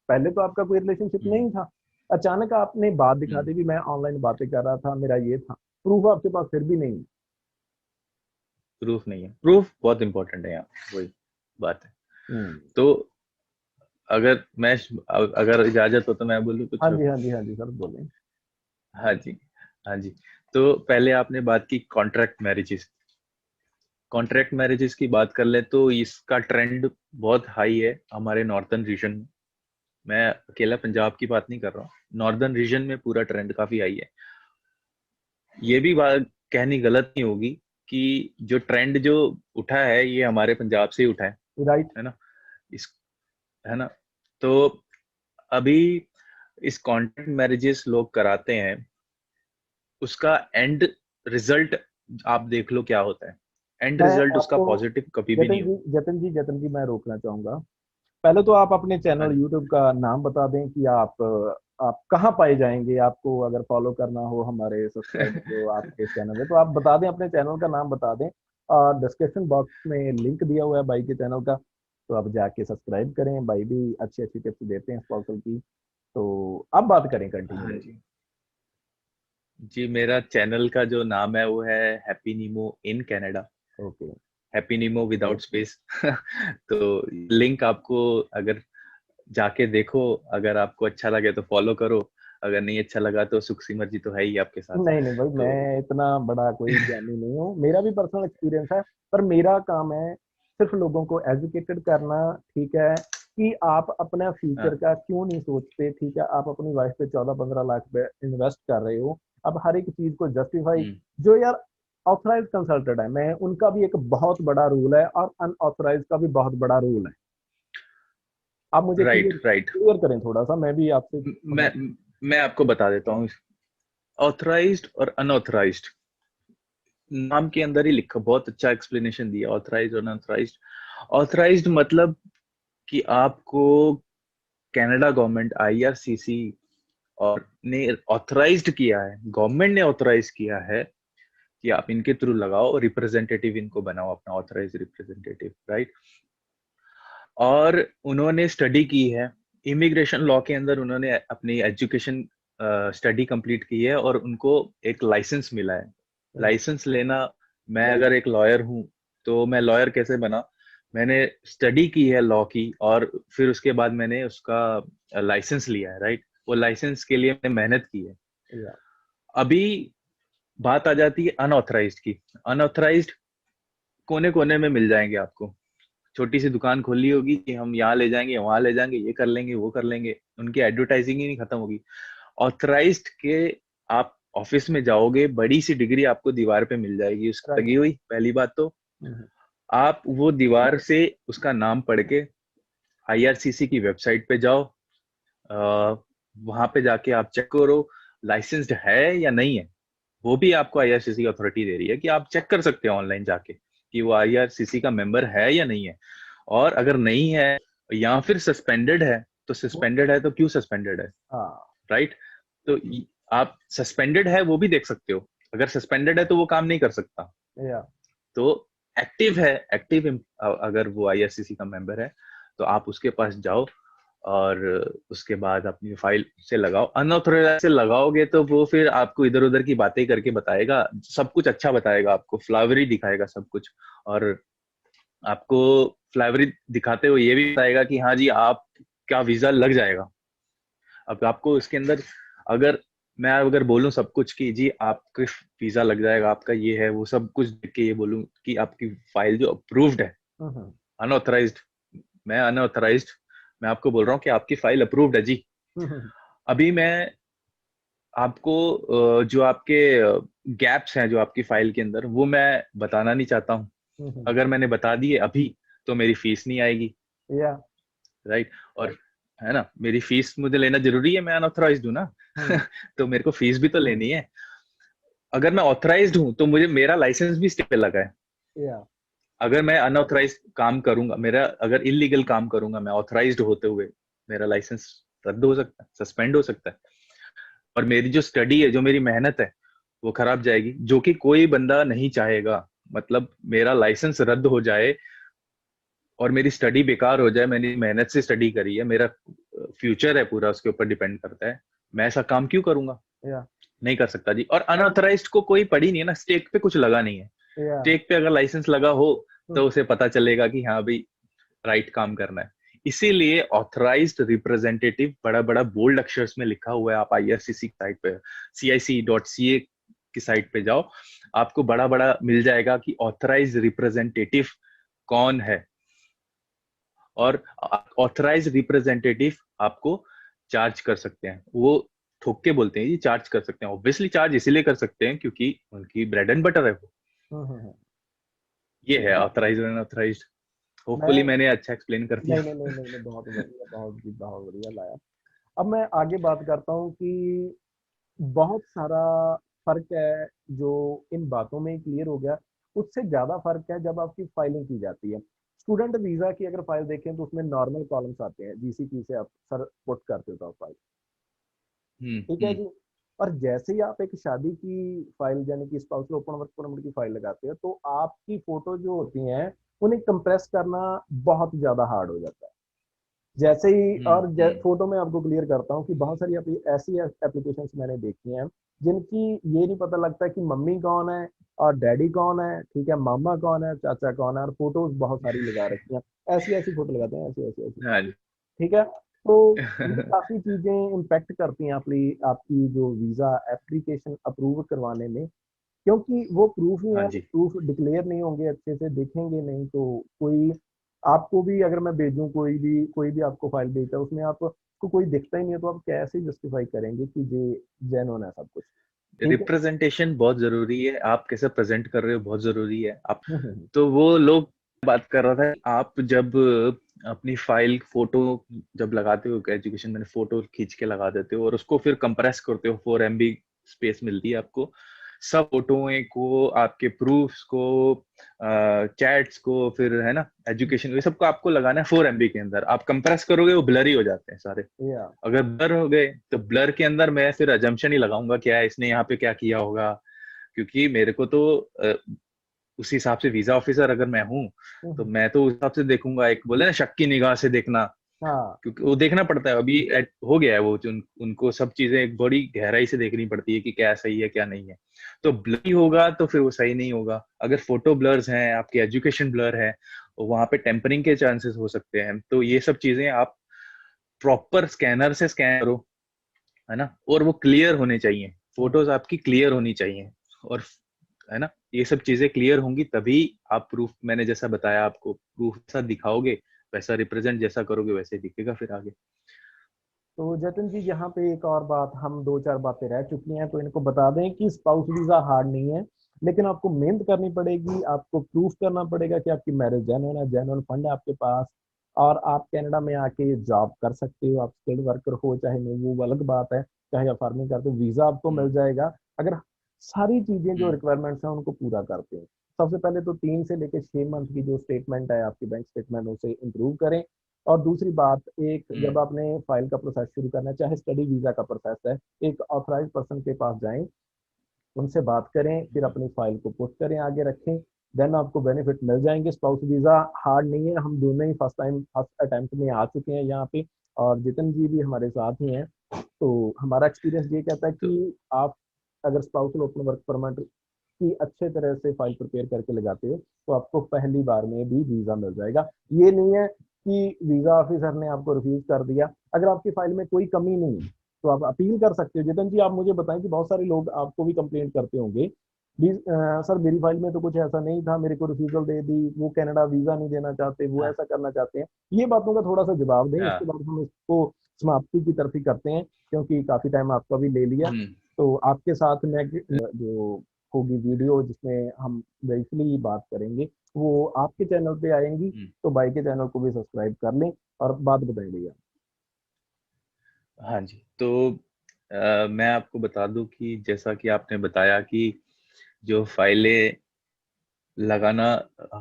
पहले तो आपका कोई रिलेशनशिप हम्म, नहीं था। अचानक आपने बात दिखा हम्म। दी भी मैं ऑनलाइन बातें कर रहा था, मेरा ये था, प्रूफ आपके पास फिर भी नहीं है। प्रूफ नहीं है, प्रूफ बहुत इंपॉर्टेंट है यहाँ, वही बात है। हम्म। तो अगर मैं, अगर इजाजत हो तो मैं बोलूँ हाँ कुछ? जी हाँ जी हाँ जी सर बोलें। हाँ जी, हाँ जी। तो पहले आपने बात की कॉन्ट्रैक्ट मैरिजेस। कॉन्ट्रैक्ट मैरिजेस की बात कर ले तो इसका ट्रेंड बहुत हाई है हमारे नॉर्थर्न रीजन में। मैं अकेला पंजाब की बात नहीं कर रहा हूँ, नॉर्दर्न रीजन में पूरा ट्रेंड काफी हाई है। ये भी बात कहनी गलत नहीं होगी कि जो ट्रेंड जो उठा है ये हमारे पंजाब से ही उठा राइट। है ना। इस है ना। तो अभी इस कॉन्ट्रैक्ट मैरिजेस लोग कराते हैं, उसका एंड रिजल्ट आप देख लो क्या होता है। एंड मैं रिजल्ट उसका आपको पॉजिटिव कभी भी नहीं होगा। जतन जी मैं रोकना चाहूंगा। पहले तो आप अपने हाँ चैनल जी। यूट्यूब का नाम बता दें कि आप कहाँ पाए जाएंगे, आपको अगर फॉलो करना हो, हमारे सब्सक्राइबर जो आपके चैनल है, तो आप बता दें, अपने चैनल का नाम बता दें। और डिस्क्रिप्शन बॉक्स में लिंक दिया हुआ है भाई के चैनल का, तो आप जाके सब्सक्राइब करें। भाई भी अच्छी अच्छी टिप्स देते हैं स्पोर्ट्स की। तो अब बात करें, हाँ कंटिन्यू। जी। जी, मेरा चैनल का जो नाम है वो है happy Nemo in Canada. Okay. Happy Nemo without space. तो लिंक आपको अगर जाके देखो, अगर आपको अच्छा लगे तो फॉलो करो, अगर नहीं अच्छा लगा तो सुख सिमर जी तो है ही आपके साथ। नहीं नहीं भाई, तो मैं इतना बड़ा कोई ज्ञानी नहीं हूँ, मेरा भी पर्सनल एक्सपीरियंस है। पर मेरा काम है सिर्फ लोगों को एजुकेटेड करना। ठीक है कि आप अपना फ्यूचर हाँ। का क्यों नहीं सोचते। ठीक है, आप अपनी वाइफ पे 14-15 लाख पे इन्वेस्ट कर रहे हो। अब हर एक चीज को जस्टिफाई, हम्म। जो यार ऑथराइज कंसल्टेंट है, मैं उनका भी एक बहुत बड़ा रूल है और अनऑथराइज का भी बहुत बड़ा रूल है। आप मुझे राइट क्लियर राइट। क्लियर करें थोड़ा सा, मैं भी आपसे मैं थोड़ा। मैं आपको बता देता हूँ। ऑथराइज्ड और अनऑथराइज्ड नाम के अंदर ही लिखा, बहुत अच्छा एक्सप्लेनेशन दिया ऑथराइज्ड और अनऑथराइज्ड। ऑथराइज्ड मतलब कि आपको कनाडा गवर्नमेंट आईआरसीसी और ने ऑथराइज्ड किया है, गवर्नमेंट ने ऑथराइज किया है कि आप इनके थ्रू लगाओ, रिप्रेजेंटेटिव इनको बनाओ अपना ऑथराइज रिप्रेजेंटेटिव, राइट। और उन्होंने स्टडी की है इमिग्रेशन लॉ के अंदर, उन्होंने अपनी एजुकेशन स्टडी कंप्लीट की है और उनको एक लाइसेंस मिला है। लाइसेंस लेना, मैं अगर एक लॉयर हूँ तो मैं लॉयर कैसे बना, मैंने स्टडी की है लॉ की और फिर उसके बाद मैंने उसका लाइसेंस लिया है, राइट। वो लाइसेंस के लिए मैंने मेहनत की है। या अभी बात आ जाती है अनऑथराइज्ड की। अनऑथराइज्ड कोने कोने में मिल जाएंगे आपको। छोटी सी दुकान खोली होगी कि हम यहाँ ले जाएंगे वहां ले जाएंगे, ये कर लेंगे वो कर लेंगे, उनकी एडवर्टाइजिंग ही नहीं खत्म होगी। ऑथराइज्ड के आप ऑफिस में जाओगे, बड़ी सी डिग्री आपको दीवार पे मिल जाएगी उसकी राइट। लगी हुई। पहली बात तो आप वो दीवार से उसका नाम पढ़ के आईआरसीसी की वेबसाइट पे जाओ, वहां पे जाके आप चेक करो लाइसेंस्ड है या नहीं है। वो भी आपको आईआरसीसी अथॉरिटी दे रही है कि आप चेक कर सकते हो ऑनलाइन जाके कि वो आईआरसीसी का मेंबर है या नहीं है। और अगर नहीं है या फिर सस्पेंडेड है, तो सस्पेंडेड है तो क्यों सस्पेंडेड है, हाँ। राइट। तो आप सस्पेंडेड है वो भी देख सकते हो। अगर सस्पेंडेड है तो वो काम नहीं कर सकता। या तो एक्टिव है, एक्टिव अगर वो आईआरसीसी का मेंबर है तो आप उसके पास जाओ और उसके बाद अपनी फाइल से लगाओ। अनऑथराइज से लगाओगे तो वो फिर आपको इधर उधर की बातें करके बताएगा, सब कुछ अच्छा बताएगा, आपको फ्लावरी दिखाएगा सब कुछ। और आपको फ्लावरी दिखाते हुए ये भी बताएगा कि हाँ जी आपका वीजा लग जाएगा। अब आपको इसके अंदर अगर मैं अगर बोलूं सब कुछ कि जी आपका वीजा लग जाएगा, आपका ये है वो सब कुछ देख के ये बोलूं कि आपकी फाइल जो अप्रूव्ड है, हम्म। अनऑथराइज्ड, मैं अनऑथराइज्ड, मैं आपको बोल रहा हूँ कि आपकी फाइल अप्रूव्ड है जी। हम्म। अभी मैं आपको जो आपके गैप्स हैं जो आपकी फाइल के अंदर, वो मैं बताना नहीं चाहता हूँ। हम्म। अगर मैंने बता दिए अभी तो मेरी फीस नहीं आएगी, या राइट। और है ना, मेरी फीस मुझे लेना जरूरी है, मैं अनऑथराइज्ड हूँ ना। हम्म। तो मेरे को फीस भी तो लेनी है। अगर मैं ऑथराइज्ड हूँ तो मुझे मेरा लाइसेंस भी स्टे पे लगा है। या अगर मैं अनऑथराइज काम करूंगा, मेरा अगर इलीगल काम करूंगा मैं ऑथराइज्ड होते हुए, मेरा लाइसेंस रद्द हो सकता है, सस्पेंड हो सकता है। और मेरी जो स्टडी है, जो मेरी मेहनत है, वो खराब जाएगी, जो कि कोई बंदा नहीं चाहेगा। मतलब मेरा लाइसेंस रद्द हो जाए और मेरी स्टडी बेकार हो जाए, मैंने मेहनत से स्टडी करी है, मेरा फ्यूचर है पूरा उसके ऊपर डिपेंड करता है, मैं ऐसा काम क्यों करूंगा। या नहीं कर सकता जी। और अनऑथराइज्ड को कोई पड़ी नहीं है ना, स्टेक पे कुछ लगा नहीं है। या स्टेक पे अगर लाइसेंस लगा हो तो उसे पता चलेगा कि हाँ भाई राइट काम करना है। इसीलिए ऑथराइज्ड रिप्रेजेंटेटिव बड़ा बड़ा बोल्ड अक्षर्स में लिखा हुआ है, आप आईआरसीसी साइट पे CIC.ca की साइट पे जाओ, आपको बड़ा बड़ा मिल जाएगा कि ऑथराइज रिप्रेजेंटेटिव कौन है, और ऑथराइज रिप्रेजेंटेटिव आपको चार्ज कर सकते हैं। वो ठोक के बोलते हैं जी चार्ज कर सकते हैं, ऑब्वियसली चार्ज इसीलिए कर सकते हैं क्योंकि उनकी ब्रेड एंड बटर है वो। हम्म। ये है ऑथराइज एंड अनऑथराइज्ड। होपफुली मैं मैंने अच्छा एक्सप्लेन कर दिया। नहीं, बहुत बढ़िया, बहुत बढ़िया लाया। अब मैं आगे बात करता हूँ कि बहुत सारा फर्क है जो इन बातों में क्लियर हो गया। उससे ज्यादा फर्क है जब आपकी फाइलिंग की जाती है। स्टूडेंट वीजा की अगर फाइल देखें तो उसमें नॉर्मल कॉलम्स आते हैं, जीसीपी से आप सर पुट करते हो तो फाइल, ठीक है हम्म। जी। और जैसे ही आप एक शादी की फाइल यानी कि स्पाउसल ओपन वर्क परमिट की फाइल लगाते हो तो आपकी फोटो जो होती हैं उन्हें कंप्रेस करना बहुत ज्यादा हार्ड हो जाता है। जैसे ही और हम्म। फोटो में आपको क्लियर करता हूँ कि बहुत सारी ऐसी एप्लीकेशंस मैंने देखी हैं जिनकी ये नहीं पता लगता कि मम्मी कौन है और डैडी कौन है, ठीक है, मामा कौन है, चाचा कौन है, और फोटोज बहुत सारी लगा रखी हैं। ऐसी ऐसी फोटो लगाते हैं, ऐसी ऐसी ऐसी, हाँ जी। ठीक है। तो ये काफी चीजें इम्पेक्ट करती हैं आपकी आपकी जो वीजा एप्लीकेशन अप्रूव करवाने में, क्योंकि वो प्रूफ ही हाँ है, जी। प्रूफ डिक्लेयर नहीं होंगे, अच्छे से देखेंगे नहीं तो कोई आपको भी अगर मैं भेजूं कोई भी आपको फाइल भेजता है उसमें आपको कोई दिखता ही नहीं है तो आप कैसे जस्टिफाई करेंगे कि ये जेन्युइन है सब कुछ, ठीक है। रिप्रेजेंटेशन बहुत जरूरी है, आप कैसे प्रेजेंट कर रहे हो बहुत जरूरी है। आप हम्म। तो वो लोग बात कर रहा था, आप जब अपनी फाइल फोटो जब लगाते हो एजुकेशन में, फोटो खींच के लगा देते हो और उसको फिर कंप्रेस करते हो, 4 MB स्पेस मिलती है आपको, सब फोटोएं को, आपके प्रूफ्स को, चैट्स को, फिर है ना एजुकेशन, ये सबको आपको लगाना है 4 MB के अंदर। आप कंप्रेस करोगे वो ब्लरी हो जाते हैं सारे। या अगर ब्लर हो गए तो ब्लर के अंदर मैं फिर अजम्पशन ही लगाऊंगा क्या है इसने यहाँ पे क्या किया होगा, क्योंकि मेरे को तो उस हिसाब से वीजा ऑफिसर अगर मैं हूँ तो मैं तो उस हिसाब से देखूंगा, एक बोले ना शक की निगाह से देखना, हाँ। क्योंकि वो देखना पड़ता है। अभी हो गया है वो उनको सब चीजें एक बड़ी गहराई से देखनी पड़ती है कि क्या सही है क्या नहीं है। तो ब्लर होगा तो फिर वो सही नहीं होगा। अगर फोटो ब्लर्स हैं, आपके एजुकेशन ब्लर है, वहां पे टेम्परिंग के चांसेस हो सकते हैं। तो ये सब चीजें आप प्रॉपर स्कैनर से स्कैन करो, है ना, और वो क्लियर होने चाहिए, फोटोज आपकी क्लियर होनी चाहिए। और है ना, ये सब चीजें क्लियर होंगी तभी आप प्रूफ, मैंने जैसा बताया आपको, प्रूफ जैसा दिखाओगे वैसा रिप्रेजेंट जैसा करोगे वैसे दिखेगा फिर आगे। तो जतिन जी यहाँ पे एक और बात, हम दो चार बातें रह चुकी हैं तो इनको बता दें कि स्पाउस वीजा हार्ड नहीं है, लेकिन आपको मेहनत करनी पड़ेगी, आपको प्रूफ करना पड़ेगा कि आपकी मैरिज जेन्युइन है, जेन्युइन फंड है आपके पास, और आप कनाडा में आके जॉब कर सकते हो। आप स्किल्ड वर्कर हो चाहे नहीं, वो अलग बात है, चाहे आप फार्मिंग करते हो, वीजा आपको हम्म। मिल जाएगा अगर सारी चीजें जो हम्म। रिक्वायरमेंट्स हैं उनको पूरा करते हैं। सबसे पहले तो 3 से लेकर 6 मंथ की जो स्टेटमेंट है आपकी बैंक स्टेटमेंट, उसे इम्प्रूव करें। और दूसरी बात, एक हम्म। जब आपने फाइल का प्रोसेस शुरू करना है, चाहे स्टडी वीजा का प्रोसेस है, एक ऑथराइज पर्सन के पास जाएं, उनसे बात करें, फिर अपनी फाइल को पुट करें, आगे रखें, देन आपको बेनिफिट मिल जाएंगे। स्पाउस वीजा हार्ड नहीं है, हम दोनों ही फर्स्ट अटेम्प्ट में आ चुके हैं यहाँ पे, और जितन जी भी हमारे साथ ही हैं। तो हमारा एक्सपीरियंस ये कहता है तो कि आप अगर स्पाउसल ओपन वर्क परमिट की अच्छे तरह से फाइल प्रिपेयर करके लगाते हो तो आपको पहली बार में भी वीजा मिल जाएगा। ये नहीं है कि वीजा ऑफिसर ने आपको रिफ्यूज कर दिया। अगर आपकी फाइल में कोई कमी नहीं है तो आप अपील कर सकते हो। जितन जी आप मुझे बताएं कि बहुत सारे लोग आपको भी कंप्लेंट करते होंगे, प्लीज सर मेरी फाइल में तो कुछ ऐसा नहीं था, मेरे को रिफ्यूजल दे दी, वो कनाडा वीजा नहीं देना चाहते, वो हाँ। ऐसा करना चाहते हैं। ये बातों का थोड़ा सा जवाब दें, हाँ। उसके बाद हम इसको समाप्ति की तरफ ही करते हैं, क्योंकि काफी टाइम आपका भी ले लिया। हम्म। तो आपके साथ मैं जो होगी वीडियो जिसमें हम बेसिकली बात करेंगे वो आपके चैनल पे आएंगी, हम्म। तो भाई के चैनल को भी सब्सक्राइब कर लें। और बात बताएं भैया। हाँ जी। तो मैं आपको बता दूं कि जैसा कि आपने बताया कि जो फाइलें लगाना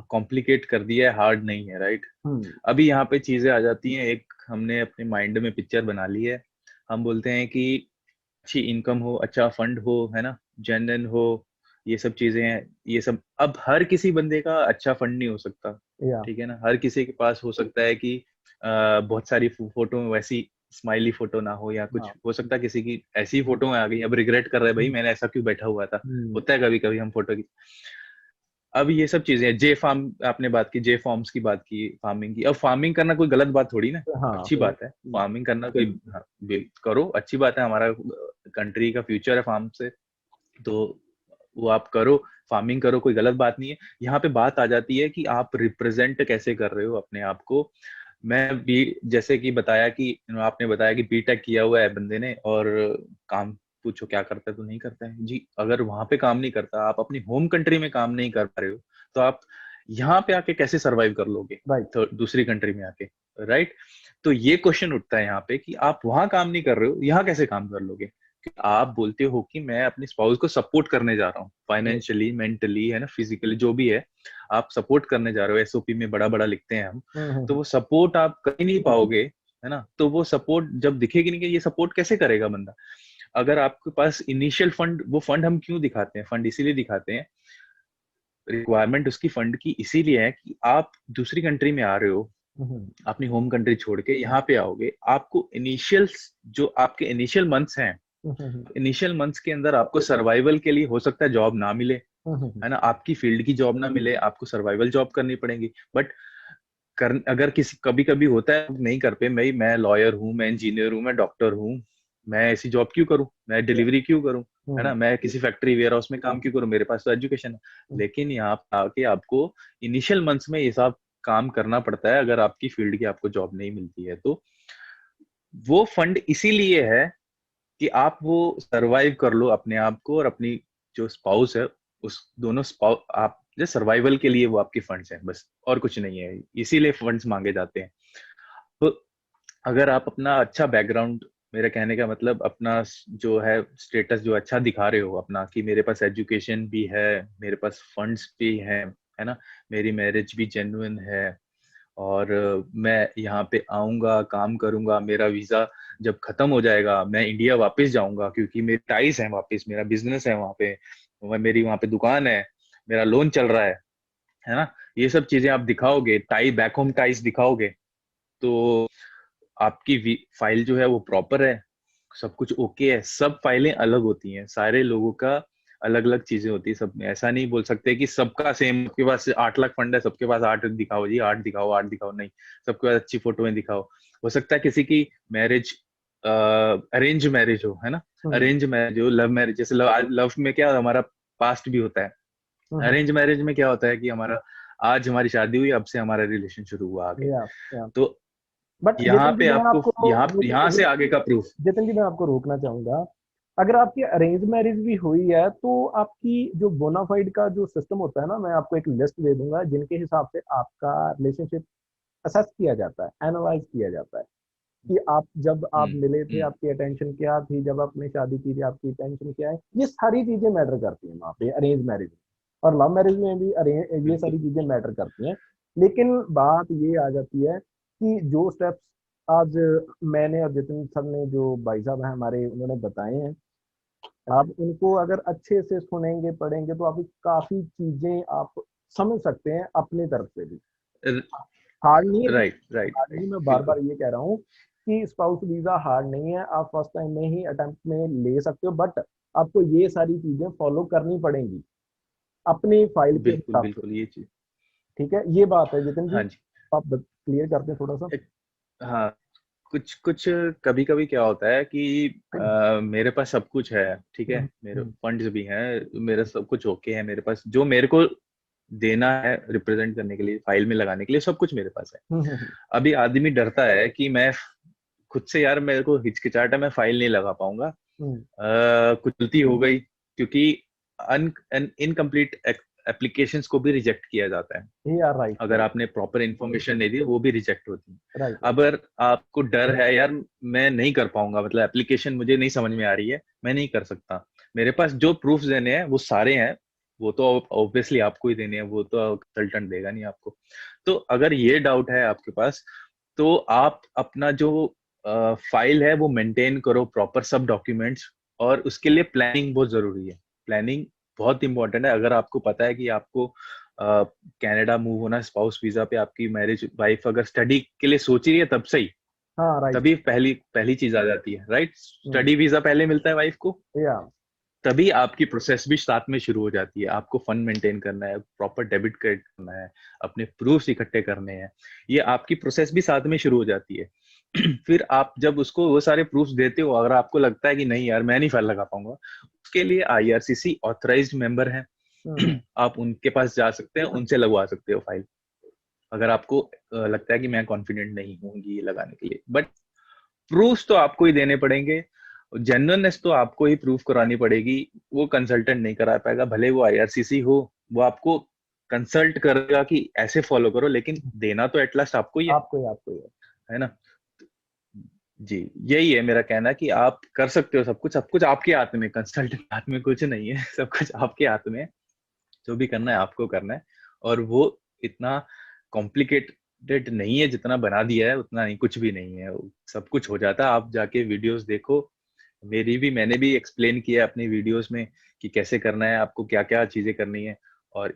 कॉम्प्लिकेट कर दिया है, हार्ड नहीं है, राइट। हम्म। अभी यहाँ पे चीजें आ जाती हैं, एक हमने अपने माइंड में पिक्चर बना ली है। हम बोलते हैं कि अच्छी इनकम हो, अच्छा फंड हो, है ना, जेन्युइन हो, ये सब चीजें हैं। ये सब अब हर किसी बंदे का अच्छा फंड नहीं हो सकता, या ठीक है ना। हर किसी के पास हो सकता है कि बहुत सारी फोटो में वैसी स्माइली फोटो ना हो, या कुछ हाँ। हो सकता है किसी की ऐसी फोटो में आ गई, अब रिग्रेट कर रहा है भाई मैंने ऐसा क्यों बैठा हुआ था। हम्म। होता है कभी कभी हम फोटो की। अब ये सब चीजें, जे फार्म आपने बात की, जे फॉर्म्स की बात की, फार्मिंग की। अब फार्मिंग करना कोई गलत बात थोड़ी ना, हाँ अच्छी तो बात है फार्मिंग करना, कोई हाँ, करो, अच्छी बात है, हमारा कंट्री का फ्यूचर है फार्म से। तो वो आप करो, फार्मिंग करो, कोई गलत बात नहीं है। यहाँ पे बात आ जाती है कि आप रिप्रेजेंट कैसे कर रहे हो अपने आप को। मैं भी जैसे कि बताया कि आपने बताया कि बीटेक किया हुआ है बंदे ने और काम पूछो क्या करता है तो नहीं करता है जी। अगर वहां पे काम नहीं करता, आप अपनी होम कंट्री में काम नहीं कर पा रहे हो, तो आप यहाँ पे आके कैसे सरवाइव कर लोगे राइट। तो दूसरी कंट्री में आके, राइट। तो ये क्वेश्चन उठता है यहाँ पे कि आप वहां काम नहीं कर रहे हो, यहाँ कैसे काम कर लोगे। आप बोलते हो कि मैं अपनी स्पाउस को सपोर्ट करने जा रहा हूँ फाइनेंशियली, मेंटली, है ना, फिजिकली, जो भी है आप सपोर्ट करने जा रहे हो। एसओपी में बड़ा बड़ा लिखते हैं हम, तो वो सपोर्ट आप कर ही नहीं पाओगे, है ना। तो वो सपोर्ट जब दिखेगी नहीं कि ये सपोर्ट कैसे करेगा बंदा। अगर आपके पास इनिशियल फंड, वो फंड हम क्यों दिखाते हैं, फंड इसीलिए दिखाते हैं, रिक्वायरमेंट उसकी फंड की इसीलिए है कि आप दूसरी कंट्री में आ रहे हो, अपनी होम कंट्री छोड़ के यहाँ पे आओगे, आपको इनिशियल जो आपके इनिशियल मंथ्स हैं, इनिशियल मंथ्स के अंदर आपको सर्वाइवल के लिए हो सकता है जॉब ना मिले, है ना, आपकी फील्ड की जॉब ना मिले, आपको सर्वाइवल जॉब करनी पड़ेगी। बट अगर किसी कभी कभी होता है नहीं कर पे, मैं लॉयर हूँ, मैं इंजीनियर हूँ, मैं डॉक्टर हूँ, मैं ऐसी जॉब क्यों करूँ, मैं डिलीवरी क्यों करूँ, है ना, मैं किसी फैक्ट्री वेयर हाउस में काम क्यों करूँ, मेरे पास तो एजुकेशन है। लेकिन यहाँ पे आके आपको इनिशियल मंथ्स में ये सब काम करना पड़ता है अगर आपकी फील्ड की आपको जॉब नहीं मिलती है। तो वो फंड इसीलिए है कि आप वो सरवाइव कर लो अपने आप को और अपनी जो स्पाउस है, उस दोनों स्पाउस आप जो सर्वाइवल के लिए वो आपके फंड्स हैं, बस और कुछ नहीं है, इसीलिए फंड्स मांगे जाते हैं। तो अगर आप अपना अच्छा बैकग्राउंड, मेरा कहने का मतलब अपना जो है स्टेटस जो अच्छा दिखा रहे हो अपना, कि मेरे पास एजुकेशन भी है, मेरे पास फंड्स भी हैं, है ना, मेरी मैरिज भी जेन्युइन है, और मैं यहाँ पे आऊंगा, काम करूंगा, मेरा वीजा जब खत्म हो जाएगा मैं इंडिया वापस जाऊंगा क्योंकि मेरी टाइज है वापस, मेरा बिजनेस है वहाँ पे, मेरी वहाँ पे दुकान है, मेरा लोन चल रहा है ना, ये सब चीजें आप दिखाओगे, टाई बैक होम टाइज दिखाओगे, तो आपकी फाइल जो है वो प्रॉपर है, सब कुछ ओके है। सब फाइलें अलग होती हैं, सारे लोगों का अलग अलग चीजें होती है सब में, ऐसा नहीं बोल सकते कि सबका सेम, आपके पास 8 लाख फंड है सबके पास 8 दिखाओ जी, 8 दिखाओ, 8 दिखाओ, नहीं, सबके पास अच्छी फोटो दिखाओ। हो सकता है किसी की मैरिज अरेंज मैरिज हो, है ना, अरेंज मैरिज हो, लव मैरिज, जैसे लव में क्या हमारा पास्ट भी होता है, अरेंज मैरिज में क्या होता है कि हमारा आज हमारी शादी हुई, अब से हमारा रिलेशन शुरू हुआ आगे। तो बट यहाँ जितिन जी पे मैं आपको आपको यहाँ से आगे का प्रूफ। जितिन जी मैं आपको रोकना चाहूंगा। अगर आपकी अरेंज मैरिज भी हुई है तो आपकी जो बोनाफाइड का जो सिस्टम होता है ना, मैं आपको एक लिस्ट दे दूंगा जिनके हिसाब से आपका रिलेशनशिप असेस किया जाता है, एनालाइज किया जाता है कि आप जब आप मिले थे आपकी अटेंशन क्या थी, जब आपने शादी की थी आपकी अटेंशन क्या है। ये सारी चीजें मैटर करती हैं वहाँ पे अरेंज मैरिज में, और लव मैरिज में भी ये सारी चीजें मैटर करती हैं। लेकिन बात ये आ जाती है कि जो स्टेप्स आज मैंने और जितिन सर ने, जो भाई साहब हैं हमारे, उन्होंने बताए हैं, आप उनको अगर अच्छे से सुनेंगे पढ़ेंगे तो आप काफी चीजें आप समझ सकते हैं अपनी तरफ से भी। हार्ड नहीं है, राइट राइट हार्ड राइट, नहीं, मैं बार बार बिल्कुल ये कह रहा हूँ कि स्पाउस वीजा हार्ड नहीं है, आप फर्स्ट टाइम में ही अटेम्प्ट में ले सकते हो, बट आपको ये सारी चीजें फॉलो करनी पड़ेंगी अपनी फाइल के बिल्कुल हिसाब से। बिल्कुल ये चीज। ठीक है, ये बात है जितिन जी, हाँ जी। आप क्लियर करते हैं थोड़ा सा। हाँ, कुछ कुछ कभी कभी क्या होता है कि मेरे पास सब कुछ है, ठीक है, मेरे फंड्स भी हैं, मेरा सब कुछ ओके है, मेरे पास जो मेरे को देना है रिप्रेजेंट करने के लिए, फाइल में लगाने के लिए, सब कुछ मेरे पास है। अभी आदमी डरता है कि मैं खुद से, यार मेरे को हिचकिचाहट है, मैं फाइल नहीं लगा पाऊंगा, कुछ गलती हो गई, क्योंकि इनकम्प्लीट एप्लीकेशंस को भी रिजेक्ट किया जाता है। राइट, अगर आपने प्रॉपर इन्फॉर्मेशन नहीं दी वो भी रिजेक्ट होती है। राइट। अगर आपको डर है, यार मैं नहीं कर पाऊंगा, मतलब एप्लीकेशन मुझे नहीं समझ में आ रही है, मैं नहीं कर सकता, मेरे पास जो प्रूफ देने हैं वो सारे हैं, वो तो ऑब्वियसली आपको ही देने हैं, वो तो कंसल्टेंट देगा नहीं आपको। तो अगर ये डाउट है आपके पास, तो आप अपना जो फाइल है वो मेंटेन करो प्रॉपर, सब डॉक्यूमेंट्स, और उसके लिए प्लानिंग बहुत जरूरी है। प्लानिंग बहुत इंपॉर्टेंट है। अगर आपको पता है कि आपको कनाडा मूव होना स्पाउस वीजा पे, आपकी मैरिज वाइफ अगर स्टडी के लिए सोच रही है तब से ही, हाँ, राइट। तभी पहली पहली चीज आ जाती है, राइट, स्टडी वीजा पहले मिलता है वाइफ को, या तभी आपकी प्रोसेस भी साथ में शुरू हो जाती है। आपको फंड मेंटेन करना है, प्रॉपर डेबिट क्रेडिट करना है, अपने प्रूफ्स इकट्ठे करने हैं, ये आपकी प्रोसेस भी साथ में शुरू हो जाती है। फिर आप जब उसको वो सारे प्रूफ्स देते हो, अगर आपको लगता है कि नहीं यार मैं नहीं फाइल लगा पाऊंगा, उसके लिए आईआरसीसी ऑथराइज्ड मेंबर है, आप उनके पास जा सकते हैं, उनसे लगवा सकते हो फाइल, अगर आपको लगता है कि मैं कॉन्फिडेंट नहीं हूँ ये लगाने के लिए। बट प्रूफ्स तो आपको ही देने पड़ेंगे, जेन्युइननेस तो आपको ही प्रूफ करानी पड़ेगी, वो कंसल्टेंट नहीं करा पाएगा, भले वो आईआरसीसी हो, वो आपको कंसल्ट करेगा कि ऐसे फॉलो करो, लेकिन देना तो एटलास्ट आपको ही आपको ही है ना। जी, यही है मेरा कहना कि आप कर सकते हो सब कुछ आपके हाथ में, कंसल्टेंट के हाथ में कुछ नहीं है, सब कुछ आपके हाथ में है, जो भी करना है आपको करना है। और वो इतना कॉम्प्लिकेटेड नहीं है, जितना बना दिया है उतना नहीं, कुछ भी नहीं है, सब कुछ हो जाता है। आप जाके वीडियोस देखो, मैंने भी एक्सप्लेन किया अपनी वीडियोस में कि कैसे करना है, आपको क्या क्या चीजें करनी है, और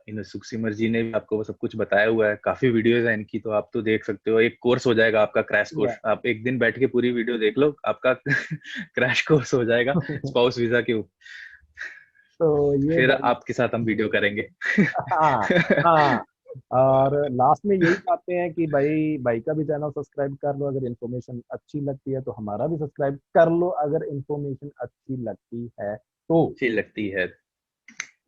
इन सुखसिमर जी ने भी आपको वो सब कुछ बताया हुआ है, काफी वीडियोस है इनकी, तो आप तो देख सकते हो, एक कोर्स हो जाएगा आपका, क्रैश कोर्स, आप एक दिन बैठ के पूरी वीडियो देख लो, आपका क्रैश कोर्स हो जाएगा स्पाउस वीजा के ऊपर। तो ये फिर भाई, आपके साथ हम वीडियो करेंगे। हाँ हाँ, और लास्ट में यही चाहते हैं कि भाई भाई का भी चैनल सब्सक्राइब कर लो अगर इन्फॉर्मेशन अच्छी लगती है, तो हमारा भी सब्सक्राइब कर लो अगर इन्फॉर्मेशन अच्छी लगती है तो। अच्छी लगती है।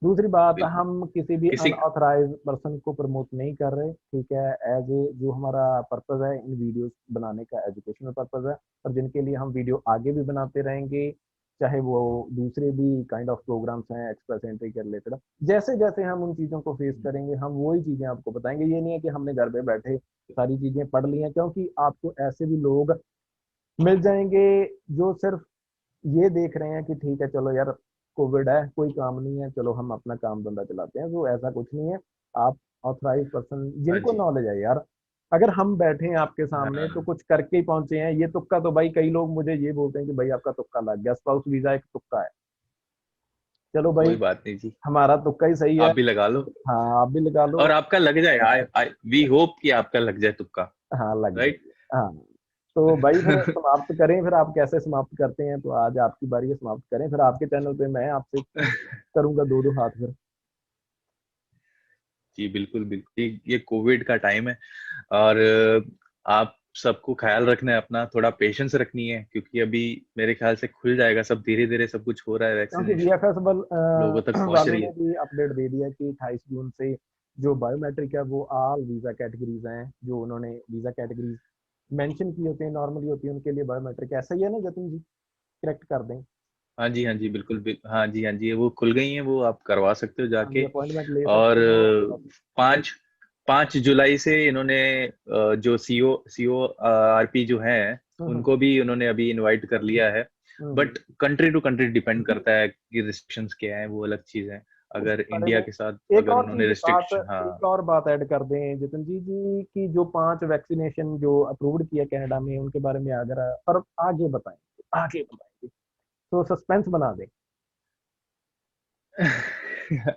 दूसरी बात, बिल्कुल। हम किसी भी किसी अनऑथराइज पर्सन को प्रमोट नहीं कर रहे, ठीक है। एज ए जो हमारा पर्पज है इन वीडियोस बनाने का, एजुकेशनल पर्पज है, और जिनके लिए हम वीडियो आगे भी बनाते रहेंगे, चाहे वो दूसरे भी काइंड ऑफ प्रोग्राम्स हैं एक्सप्रेस एंट्री के रिलेटेड, जैसे जैसे हम उन चीज़ों को फेस करेंगे हम वही चीज़ें आपको बताएंगे। ये नहीं है कि हमने घर पे बैठे सारी चीज़ें पढ़ ली हैं, क्योंकि आपको ऐसे भी लोग मिल जाएंगे जो सिर्फ ये देख रहे हैं कि ठीक है चलो यार कोविड है कोई काम नहीं है, चलो हम अपना काम धंधा चलाते हैं, तो ऐसा कुछ नहीं है। आप ऑथराइज पर्सन हाँ जिनको जी। नॉलेज है यार, अगर हम बैठे हैं आपके सामने तो हाँ, कुछ करके ही पहुंचे हैं। ये तुक्का तो भाई, कई लोग मुझे ये बोलते हैं कि भाई आपका तुक्का लग गया, स्पाउस वीजा एक तुक्का है। चलो कोई भाई, बात नहीं जी, हमारा तुक्का ही सही है। आप भी लगा लो, हाँ, आप भी लगा लो। और आपका लग जाए, आई वी होप कि आपका लग जाए तुक्का, हाँ, लग राइट। जाए। हाँ, तो भाई फिर समाप्त करें, फिर आप कैसे समाप्त करते हैं, तो आज आपकी बारी है, समाप्त करें, फिर आपके चैनल पे मैं आपसे करूंगा दो दो हाथ फिर। जी बिल्कुल बिल्कुल, ये कोविड का टाइम है, और आप सबको ख्याल रखना है अपना, थोड़ा पेशेंस रखनी है, क्योंकि अभी मेरे ख्याल से खुल जाएगा सब, धीरे धीरे सब कुछ हो रहा है, क्योंकि वैक्सीनेशन वीएफएस लोगों तक पहुंच वालों रही ने है। भी अपडेट दे दिया कि 28 जून से जो बायोमेट्रिक है वो ऑल वीजा कैटेगरीज हैं, जो उन्होंने वीजा कैटेगरीज मेंशन की होती है नॉर्मली होती है उनके लिए बायोमेट्रिक, ऐसा ही है ना जतिन जी, करेक्ट कर दें। हाँ जी, हाँ जी, बिल्कुल हाँ जी, हाँ जी, वो खुल गई हैं, वो आप करवा सकते हो हाँ जी, जाके। अपॉइंटमेंट ले और सकते हो। 5 5 जुलाई से इन्होंने जो सीओ आरपी जो हैं, हम्म उनको भी उन्होंने अभी इनवाइट कर लिया है। Hmm, but country to country depend करता है कि रिस्ट्रिक्शंस क्या है, वो अलग चीज है। अगर उसके बारे इंडिया में के साथ एक अगर और उन्होंने चीज बात, रिस्ट्रिक्शन, एक हाँ। और बात ऐड कर दें जितिन जी की जो 5 वैक्सीनेशन जो अप्रूव्ड किया कनाडा में उनके बारे में अगर पर आगे बताएंगे तो सस्पेंस बना दें।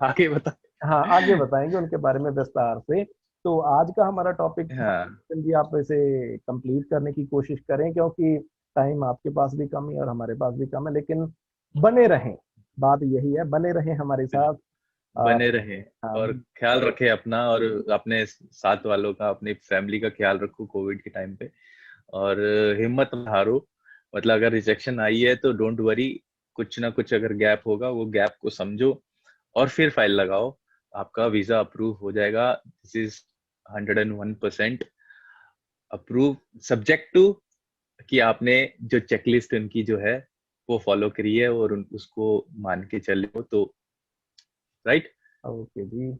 आगे बता। हाँ, आगे बताएंगे उनके बारे में विस्तार से। तो आज का हमारा टॉपिक था, हाँ जितिन जी आप इसे कंप्लीट करने की कोशिश करें, क्योंकि टाइम आपके पास भी कम है और हमारे पास भी कम है, लेकिन बने रहें, बात यही है, बने रहें हमारे साथ। बने रहे, हाँ, और ख्याल रखे अपना और अपने साथ वालों का, अपनी फैमिली का ख्याल रखो कोविड के टाइम पे, और हिम्मत मत हारो। मतलब अगर रिजेक्शन आई है तो डोंट वरी, कुछ ना कुछ अगर गैप होगा, वो गैप को समझो और फिर फाइल लगाओ, आपका वीजा अप्रूव हो जाएगा। This is 101% approve, subject to कि आपने जो चेकलिस्ट उनकी जो है वो फॉलो करी है, और उसको मान के चले हो तो, राइट। ओके जी।